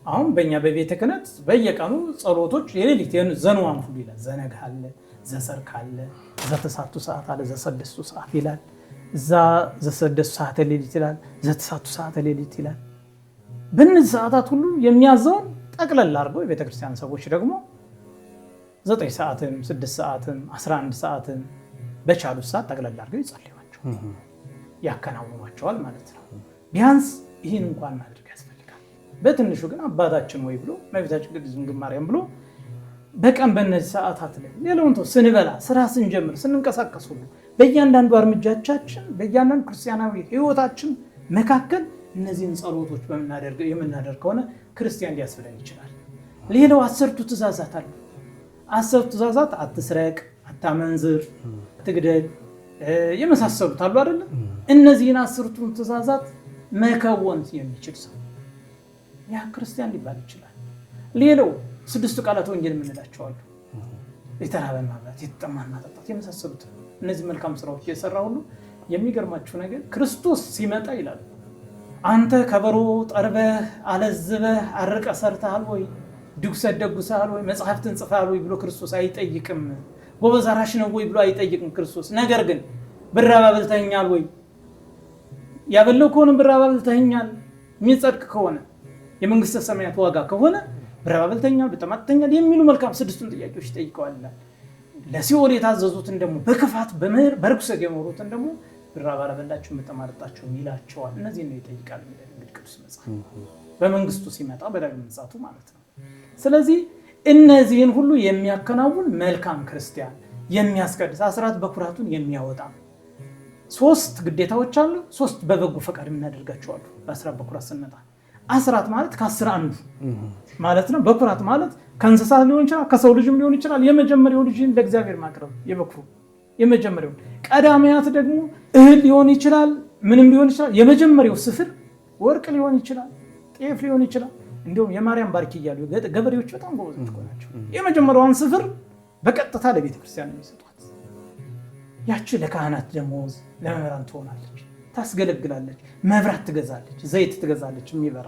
አሁን በእኛ በቤተ ክህነት በየቀኑ ጸሎቶች የሌሊት ዘንዋን ሁሉ ይላል። ዘነግ አለ፣ ዘሰርክ አለ፣ ዘተሳቱ ሰዓት አለ፣ ዘሰደስቱ ሰዓት ይላል። እዛ ዘሰደስቱ ሰዓት ሌሊት ይላል፣ ዘተሳቱ ሰዓት ሌሊት ይላል። በእነዚህ ሰዓታት ሁሉ የሚያዘውን ጠቅለል አድርገው የቤተክርስቲያን ሰዎች ደግሞ 9 ሰዓትም 6 ሰዓትም 11 ሰዓትም በቻሉት ሰዓት ጠቅለል አድርገው ይጸልዩዋቸው ያከናውኗቸዋል ማለት ነው። ቢያንስ ይህን እንኳን ማድረግ ያስፈልጋል። በትንሹ ግን አባታችን ወይ ብሎ እመቤታችን ቅድስት ድንግል ማርያም ብሎ በቀን በእነዚህ ሰዓታት ላይ ሌላውን ተው ስንበላ፣ ስራ ስንጀምር፣ ስንንቀሳቀስ ሁሉ በእያንዳንዱ እርምጃቻችን በእያንዳንዱ ክርስቲያናዊ ሕይወታችን መካከል እነዚህን ጸሎቶች የምናደርግ ከሆነ ክርስቲያን ሊያስብለን ይችላል። ሌላው 10ቱ ትእዛዛት አሉ። 10ቱ ትእዛዛት አትስረቅ፣ አታመንዝር፣ አትግደል የመሳሰሉት አሉ አይደል? እነዚህን 10ቱን ትእዛዛት መከወን የሚችል ሰው ያ ክርስቲያን ሊባል ይችላል። ሌላው 6ቱ ቃላት ወንጌል የምንላቸው አሉ። የተራበን ማብላት፣ የተጠማን ማጠጣት የመሳሰሉት እነዚህ መልካም ስራዎች እየሰራ ሁሉ የሚገርማችሁ ነገር ክርስቶስ ሲመጣ ይላል አንተ ከበሮ ጠርበህ አለዝበህ አርቀ ሰርተሃል ወይ? ድጉሰት ደጉሰሃል ወይ? መጽሐፍትን ጽፈሃል ወይ ብሎ ክርስቶስ አይጠይቅም። ጎበዝ አራሽ ነው ወይ ብሎ አይጠይቅም ክርስቶስ። ነገር ግን ብራብ አብልተኸኛል ወይ? ያበለው ከሆነ ብራብ አብልተኸኛል የሚጸድቅ ከሆነ የመንግስተ ሰማያት ዋጋ ከሆነ ብራብ አብልተኸኛል፣ በጠማተኛል የሚሉ መልካም 6ቱን ጥያቄዎች ይጠይቀዋል። ለሲኦል የታዘዙትን ደግሞ በክፋት በርኩሰት የኖሩትን ደግሞ ብራብ አላበላችሁም በጠማጠጣችሁም ይላቸዋል። እነዚህ ነው ይጠይቃል እንግዲህ ቅዱስ መጽሐፍ በመንግስቱ ሲመጣ በዳግም ምጽአቱ ማለት ነው። ስለዚህ እነዚህን ሁሉ የሚያከናውን መልካም ክርስቲያን የሚያስቀድስ አስራት በኩራቱን የሚያወጣ 3 ግዴታዎች አሉ። 3 በበጎ ፈቃድ የምናደርጋቸው አሉ። በአስራት በኩራት ስንመጣ አስራት ማለት ከ10 አንዱ ማለት ነው። በኩራት ማለት ከእንስሳት ሊሆን ይችላል፣ ከሰው ልጅም ሊሆን ይችላል። የመጀመሪያው ልጅን ለእግዚአብሔር ማቅረብ የበኩሩ የመጀመሪያው ቀዳሚያት ደግሞ እህል ሊሆን ይችላል፣ ምንም ሊሆን ይችላል። የመጀመሪያው ስፍር ወርቅ ሊሆን ይችላል፣ ጤፍ ሊሆን ይችላል። እንዲሁም የማርያም ባርኪ እያሉ ገበሬዎች በጣም ጎበዞች ናቸው። የመጀመሪያዋን ስፍር በቀጥታ ለቤተ ክርስቲያን የሚሰጧት፣ ያቺ ለካህናት ደሞዝ ለመምህራን ትሆናለች፣ ታስገለግላለች፣ መብራት ትገዛለች፣ ዘይት ትገዛለች የሚበራ።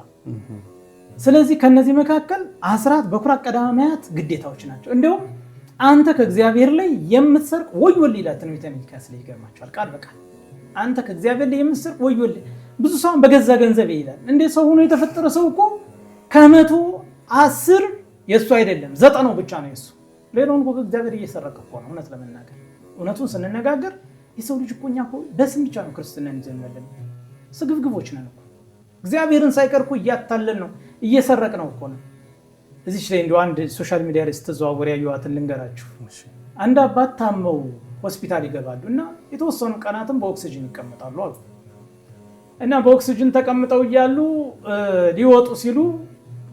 ስለዚህ ከነዚህ መካከል አስራት በኩራት ቀዳማያት ግዴታዎች ናቸው። እንዲሁም አንተ ከእግዚአብሔር ላይ የምትሰርቅ ወዮልህ ይላል ትንቢተ ሚክያስ ላይ። ይገርማቸዋል ቃል በቃል አንተ ከእግዚአብሔር ላይ የምትሰርቅ ወዮልህ። ብዙ ሰው በገዛ ገንዘብ ይላል። እንዴ ሰው ሆኖ የተፈጠረ ሰው እኮ ከ110 የእሱ አይደለም 90 ብቻ ነው የእሱ። ሌላውን እኮ ከእግዚአብሔር እየሰረቀ እኮ ነው። እውነት ለመናገር እውነቱን ስንነጋገር የሰው ልጅ እኮ እኛ እኮ በስም ብቻ ነው ክርስትናን ይዘን ያለን። ስግብግቦች ነን እኮ እግዚአብሔርን ሳይቀር እኮ እያታለን ነው፣ እየሰረቅ ነው እኮ ነው። እዚች ላይ እንደው አንድ ሶሻል ሚዲያ ላይ ስትዘዋወር ያዩዋትን ልንገራችሁ። አንድ አባት ታመው ሆስፒታል ይገባሉ እና የተወሰኑ ቀናትም በኦክሲጅን ይቀመጣሉ አሉ። እና በኦክሲጅን ተቀምጠው እያሉ ሊወጡ ሲሉ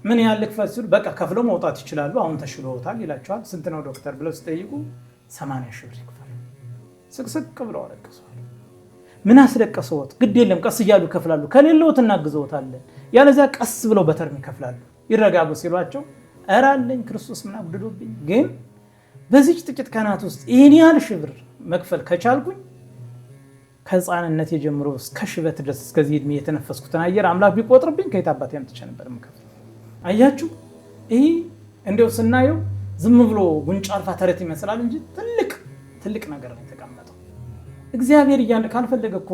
ምን ያህል ልክፈል ሲሉ በቃ ከፍለው መውጣት ይችላሉ፣ አሁን ተሽሎታል ይላቸዋል። ስንት ነው ዶክተር ብለው ሲጠይቁ 80 ሺህ ብር ይክፈል። ስቅስቅ ብለው አለቀሰዋል። ምን አስለቀሰዎት? ግድ የለም ቀስ እያሉ ይከፍላሉ፣ ከሌለዎት እናግዘዎታለን፣ ያለዚያ ቀስ ብለው በተርም ይከፍላሉ፣ ይረጋጉ ሲሏቸው ኧረ አለኝ ክርስቶስ ምን አጉድሎብኝ፣ ግን በዚች ጥቂት ቀናት ውስጥ ይህን ያህል ሺህ ብር መክፈል ከቻልኩኝ ከህፃንነት የጀምሮ እስከ ሽበት ድረስ እስከዚህ እድሜ የተነፈስኩትን አየር አምላክ ቢቆጥርብኝ ከየት አባቴ አምጥቼ ነበር የምከፍለው። አያችሁ፣ ይህ እንዲያው ስናየው ዝም ብሎ ጉንጫ አልፋ ተረት ይመስላል እንጂ ትልቅ ነገር ነው የተቀመጠው። እግዚአብሔር እያለ ካልፈለገ እኮ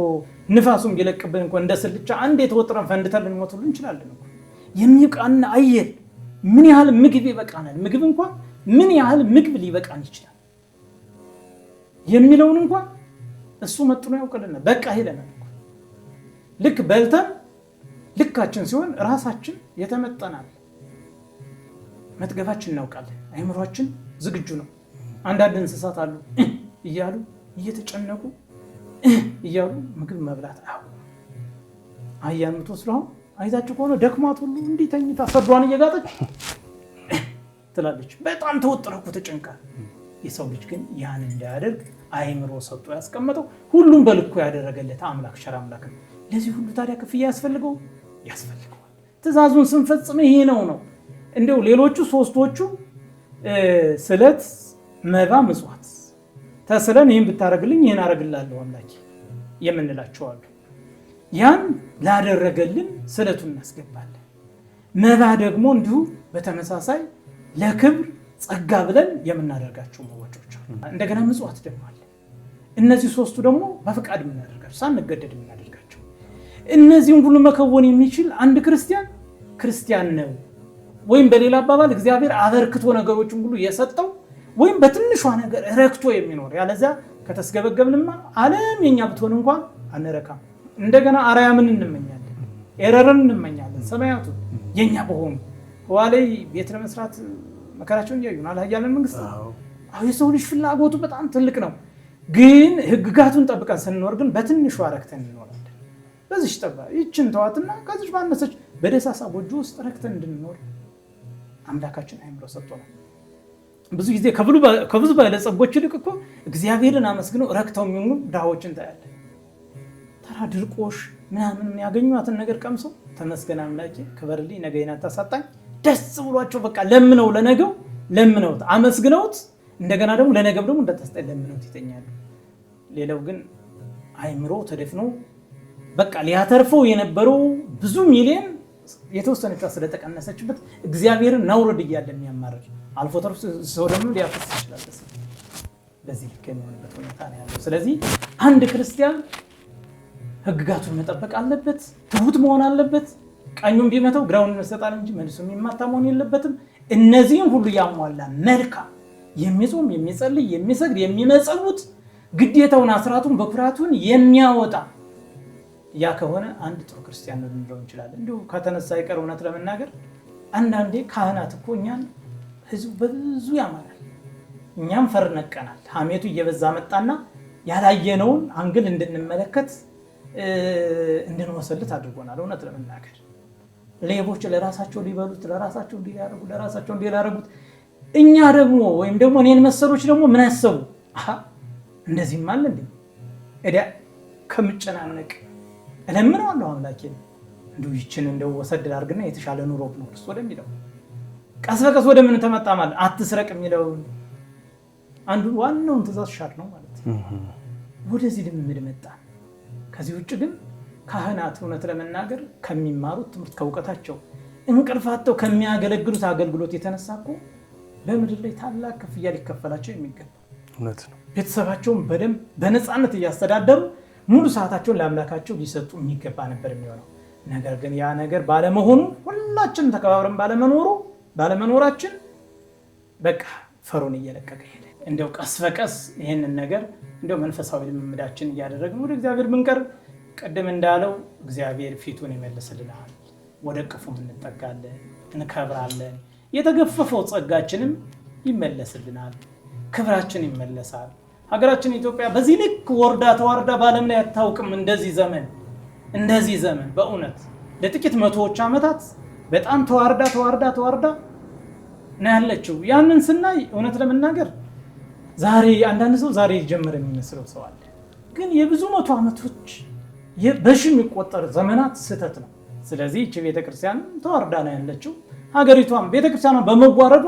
ንፋሱም ቢለቅብን እኮ እንደ ስልቻ አንድ የተወጥረን ፈንድተን ልንሞት ሁሉ እንችላለን እኮ። የሚብቃና አየር ምን ያህል ምግብ ይበቃናል፣ ምግብ እንኳን ምን ያህል ምግብ ሊበቃን ይችላል የሚለውን እንኳን እሱ መጥኖ ያውቅልናል። በቃ ሄደናል። ልክ በልተን ልካችን ሲሆን ራሳችን የተመጠናል፣ መጥገባችን እናውቃለን፣ አይምሯችን ዝግጁ ነው። አንዳንድ እንስሳት አሉ እያሉ እየተጨነቁ እያሉ ምግብ መብላት አህያን የምትወስዱ አሁን አይዛችሁ ከሆነ ደክማት ሁሉ እንዲህ ተኝታ ፈርዷን እየጋጠች ትላለች። በጣም ተወጥራ እኮ ተጨንቃ። የሰው ልጅ ግን ያን እንዳያደርግ አይምሮ ሰጥቶ ያስቀመጠው ሁሉም በልኩ ያደረገለት አምላክ ቸር አምላክ ነው። ለዚህ ሁሉ ታዲያ ክፍያ ያስፈልገዋል። ትእዛዙን ስንፈጽም ይሄ ነው። እንደው ሌሎቹ ሶስቶቹ ስለት፣ መባ፣ ምጽዋት ተስለን ይህን ብታረግልኝ ይህን አረግላለሁ አምላኬ የምንላቸው አሉ። ያን ላደረገልን ስለቱን እናስገባለን። መባ ደግሞ እንዲሁ በተመሳሳይ ለክብር ጸጋ ብለን የምናደርጋቸው መወጮች አሉ። እንደገና ምጽዋት ደግሞ አለ። እነዚህ ሶስቱ ደግሞ በፍቃድ የምናደርጋቸው ሳንገደድ የምናደርጋቸው። እነዚህን ሁሉ መከወን የሚችል አንድ ክርስቲያን ነው። ወይም በሌላ አባባል እግዚአብሔር አበርክቶ ነገሮችን ሁሉ የሰጠው ወይም በትንሿ ነገር ረክቶ የሚኖር። ያለዚያ ከተስገበገብንማ ዓለም የኛ ብትሆን እንኳን አንረካም። እንደገና አርያምን እንመኛለን፣ ኤረርን እንመኛለን። ሰማያቱ የኛ በሆኑ ዋላይ ቤት ለመስራት መከራቸውን እያዩን አልሀያለን መንግስት። የሰው ልጅ ፍላጎቱ በጣም ትልቅ ነው። ግን ህግጋቱን ጠብቀን ስንኖር ግን በትንሹ ረክተን እንኖራለን። በዚች ጠባ ይችን ተዋትና ከዚች ባነሰች በደሳሳ ጎጆ ውስጥ ረክተን እንድንኖር አምላካችን አይምሮ ሰጥቶናል። ብዙ ጊዜ ከብዙ ባለጸጎች ይልቅ እኮ እግዚአብሔርን አመስግነው ረክተው የሚሆኑ ድሃዎችን ታያለን። ተራ ድርቆሽ ምናምን ያገኟትን ነገር ቀምሰው ተመስገን አምላኬ ክበርልኝ ነገዬን አታሳጣኝ ደስ ብሏቸው በቃ ለምነውት አመስግነውት እንደገና ደግሞ ለነገብ ደግሞ እንደተስጠኝ ለምነውት ይተኛሉ። ሌላው ግን አይምሮ ተደፍኖ በቃ ሊያተርፈው የነበረው ብዙ ሚሊዮን የተወሰነች ስለተቀነሰችበት እግዚአብሔርን ናውረድ እያለ የሚያማርር አልፎ ተርፎ ሰው ደግሞ ሊያፈስ ይችላል። በዚህ ልክ የሚሆንበት ሁኔታ ነው ያለው። ስለዚህ አንድ ክርስቲያን ህግጋቱን መጠበቅ አለበት፣ ትሁት መሆን አለበት። ቀኙን ቢመተው ግራውን መስጠታል እንጂ መልሶ የሚማታ መሆን የለበትም። እነዚህን ሁሉ ያሟላ መልካም የሚጾም፣ የሚጸልይ፣ የሚሰግድ፣ የሚመጸውት ግዴታውን አስራቱን በኩራቱን የሚያወጣ ያ ከሆነ አንድ ጥሩ ክርስቲያን ነው ልንለው እንችላለን። እንዲሁ ከተነሳ ይቀር እውነት ለመናገር አንዳንዴ ካህናት እኮ እኛን ህዝቡ በብዙ ያማራል፣ እኛም ፈርነቀናል። ሐሜቱ እየበዛ መጣና ያላየነውን አንግል እንድንመለከት እንድንወሰልት አድርጎናል። እውነት ለመናገር ሌቦች ለራሳቸው ሊበሉት፣ ለራሳቸው እንዲያደርጉት፣ እኛ ደግሞ ወይም ደግሞ እኔን መሰሎች ደግሞ ምን ያሰቡ እንደዚህ ማለ እንዴ እዳ ከምጨናነቅ እለምነዋለሁ አምላኬን እንደው ይችን እንደው ወሰድ አድርግና የተሻለ ኑሮ ነው እሱ ወደሚለው ቀስ በቀስ ወደ ምን ተመጣ ማለት አትስረቅ የሚለው አንዱ ዋናው ትእዛዝ ሻር ነው ማለት ነው። ወደዚህ ልምምድ መጣ። ከዚህ ውጭ ግን ካህናት እውነት ለመናገር ከሚማሩት ትምህርት ከውቀታቸው እንቅልፋቸው ከሚያገለግሉት አገልግሎት የተነሳኮ በምድር ላይ ታላቅ ክፍያ ሊከፈላቸው የሚገባ እውነት ነው። ቤተሰባቸውን በደንብ በነፃነት እያስተዳደሩ ሙሉ ሰዓታቸውን ለአምላካቸው ሊሰጡ የሚገባ ነበር የሚሆነው። ነገር ግን ያ ነገር ባለመሆኑ ሁላችንም ተከባብረን ባለመኖራችን በቃ ፈሩን እየለቀቀ ሄደ። እንደው ቀስ በቀስ ይሄንን ነገር እንደው መንፈሳዊ ልምምዳችን እያደረግን ወደ እግዚአብሔር ብንቀርብ ቀደም እንዳለው እግዚአብሔር ፊቱን ይመልስልናል። ወደ ቅፉ እንጠጋለን፣ እንከብራለን። የተገፈፈው ጸጋችንም ይመለስልናል፣ ክብራችን ይመለሳል። ሀገራችን ኢትዮጵያ በዚህ ልክ ወርዳ ተዋርዳ በዓለም ላይ አታውቅም። እንደዚህ ዘመን በእውነት ለጥቂት መቶዎች ዓመታት በጣም ተዋርዳ ነው ያለችው። ያንን ስናይ እውነት ለመናገር ዛሬ አንዳንድ ሰው ዛሬ ጀመረ የሚመስለው ሰው አለ። ግን የብዙ መቶ ዓመቶች በሺ የሚቆጠር ዘመናት ስህተት ነው። ስለዚህ እቺ ቤተክርስቲያን ተዋርዳ ነው ያለችው። ሀገሪቷም ቤተክርስቲያኗ በመዋረዷ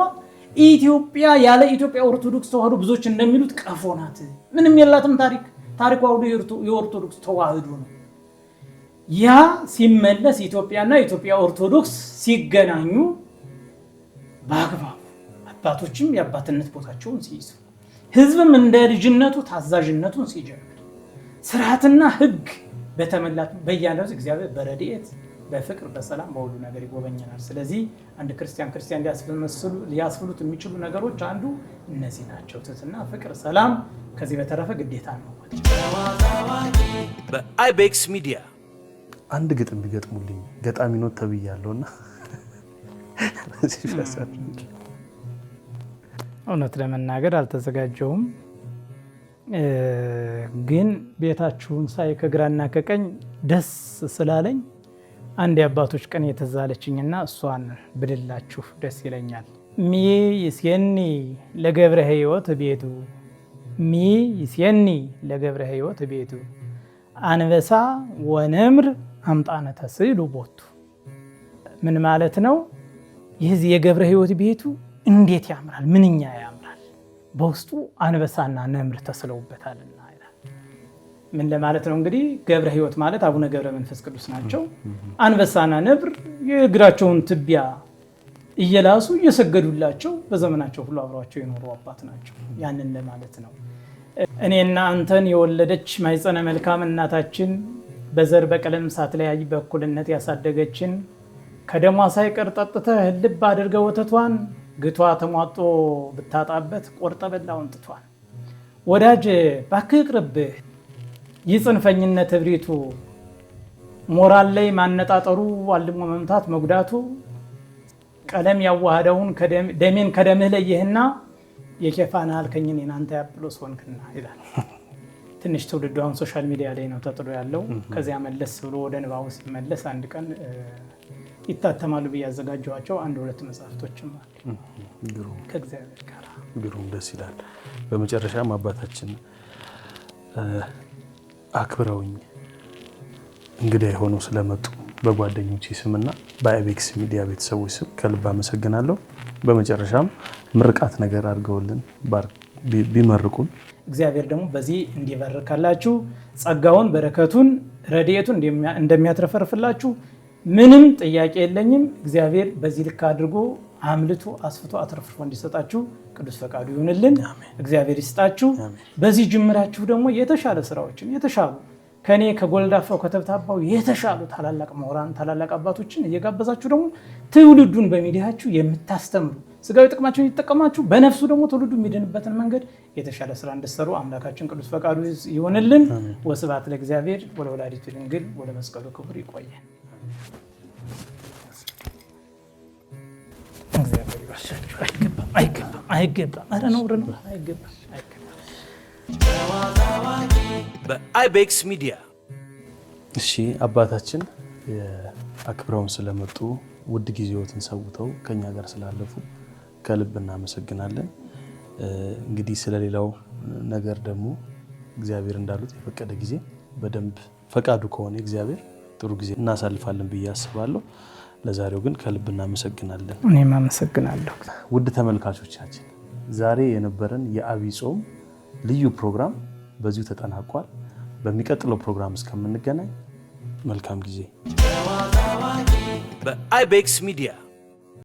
ኢትዮጵያ ያለ ኢትዮጵያ ኦርቶዶክስ ተዋህዶ ብዙዎች እንደሚሉት ቀፎ ናት። ምንም የላትም ታሪኳ ሁሉ የኦርቶዶክስ ተዋህዶ ነው። ያ ሲመለስ ኢትዮጵያና ኢትዮጵያ ኦርቶዶክስ ሲገናኙ በአግባቡ አባቶችም የአባትነት ቦታቸውን ሲይዙ ህዝብም እንደ ልጅነቱ ታዛዥነቱን ሲጀምር ስርዓትና ህግ በተመላት በያለው እግዚአብሔር በረድኤት በፍቅር በሰላም በሁሉ ነገር ይጎበኘናል። ስለዚህ አንድ ክርስቲያን ሊያስብሉት የሚችሉ ነገሮች አንዱ እነዚህ ናቸው። ትህትና፣ ፍቅር፣ ሰላም። ከዚህ በተረፈ ግዴታ ነው። በአይቤክስ ሚዲያ አንድ ግጥም ቢገጥሙልኝ ገጣሚ ነው ተብያለሁና እውነት ለመናገር አልተዘጋጀውም። ግን ቤታችሁን ሳይ ከግራና ከቀኝ ደስ ስላለኝ አንድ የአባቶች ቀን የተዛለችኝና እሷን ብልላችሁ ደስ ይለኛል። ሚ ይስየኒ ለገብረ ሕይወት ቤቱ ሚ ይስየኒ ለገብረ ሕይወት ቤቱ አንበሳ ወነምር አምጣነ ተስዕሉ ቦቱ። ምን ማለት ነው? ይህ የገብረ ሕይወት ቤቱ እንዴት ያምራል! ምንኛ ያምራል! በውስጡ አንበሳና ነምር ተስለውበታልና ይላል። ምን ለማለት ነው? እንግዲህ ገብረ ሕይወት ማለት አቡነ ገብረ መንፈስ ቅዱስ ናቸው። አንበሳና ነብር የእግራቸውን ትቢያ እየላሱ እየሰገዱላቸው በዘመናቸው ሁሉ አብሯቸው የኖሩ አባት ናቸው። ያንን ለማለት ነው። እኔና አንተን የወለደች ማይጸነ መልካም እናታችን በዘር በቀለም ሳትለያይ በእኩልነት ያሳደገችን ከደሟ ሳይቀር ጠጥተህ ልብ አድርገህ ወተቷን ግቷ ተሟጦ ብታጣበት ቆርጠ በላውን ጥቷን። ወዳጅ ባክህ ቅርብህ ይጽንፈኝነት እብሪቱ ሞራል ላይ ማነጣጠሩ አልሞ መምታት መጉዳቱ ቀለም ያዋሃደውን ደሜን ከደምህ ለየህና የኬፋን አልከኝን እናንተ ያጵሎስ ሆንክና ይላል። ትንሽ ትውልዱ አሁን ሶሻል ሚዲያ ላይ ነው ተጥሎ ያለው። ከዚያ መለስ ብሎ ወደ ንባቡ ሲመለስ አንድ ቀን ይታተማሉ ብዬ ያዘጋጀኋቸው አንድ ሁለት መጽሐፍቶችም አሉ ከእግዚአብሔር ጋር። ግሩም፣ ደስ ይላል። በመጨረሻም አባታችን አክብረውኝ እንግዳ የሆነው ስለመጡ በጓደኞቼ ስምና በአይቤክስ ሚዲያ ቤተሰቦች ስም ከልብ አመሰግናለሁ። በመጨረሻም ምርቃት ነገር አድርገውልን ቢመርቁን እግዚአብሔር ደግሞ በዚህ እንዲባርካላችሁ ጸጋውን በረከቱን ረድኤቱን እንደሚያትረፈርፍላችሁ ምንም ጥያቄ የለኝም። እግዚአብሔር በዚህ ልክ አድርጎ አምልቶ አስፍቶ አትረፍርፎ እንዲሰጣችሁ ቅዱስ ፈቃዱ ይሁንልን። እግዚአብሔር ይስጣችሁ። በዚህ ጅምራችሁ ደግሞ የተሻለ ስራዎችን የተሻሉ ከኔ ከጎልዳፋው ከተብታባው የተሻሉ ታላላቅ ምሁራን ታላላቅ አባቶችን እየጋበዛችሁ ደግሞ ትውልዱን በሚዲያችሁ የምታስተምሩ ስጋዊ ጥቅማቸውን እየተጠቀማችሁ በነፍሱ ደግሞ ትውልዱ የሚድንበትን መንገድ የተሻለ ስራ እንድትሰሩ አምላካችን ቅዱስ ፈቃዱ ይሁንልን። ወስብሐት ለእግዚአብሔር ወለወላዲቱ ድንግል ወለመስቀሉ ክቡር። ይቆየን። እግዚአብሔር ይባርካችሁ። አይገባም። ኧረ ነውር ነው። አይገባም። በአይቤክስ ሚዲያ። እሺ አባታችን አክብረውን ስለመጡ ውድ ጊዜዎትን ሰውተው ከኛ ጋር ስላለፉ ከልብ እናመሰግናለን። እንግዲህ ስለሌላው ነገር ደግሞ እግዚአብሔር እንዳሉት የፈቀደ ጊዜ በደንብ ፈቃዱ ከሆነ እግዚአብሔር ጥሩ ጊዜ እናሳልፋለን ብዬ አስባለሁ። ለዛሬው ግን ከልብ እናመሰግናለን። እኔም አመሰግናለሁ። ውድ ተመልካቾቻችን ዛሬ የነበረን የዐቢይ ጾም ልዩ ፕሮግራም በዚሁ ተጠናቋል። በሚቀጥለው ፕሮግራም እስከምንገናኝ መልካም ጊዜ። በአይቤክስ ሚዲያ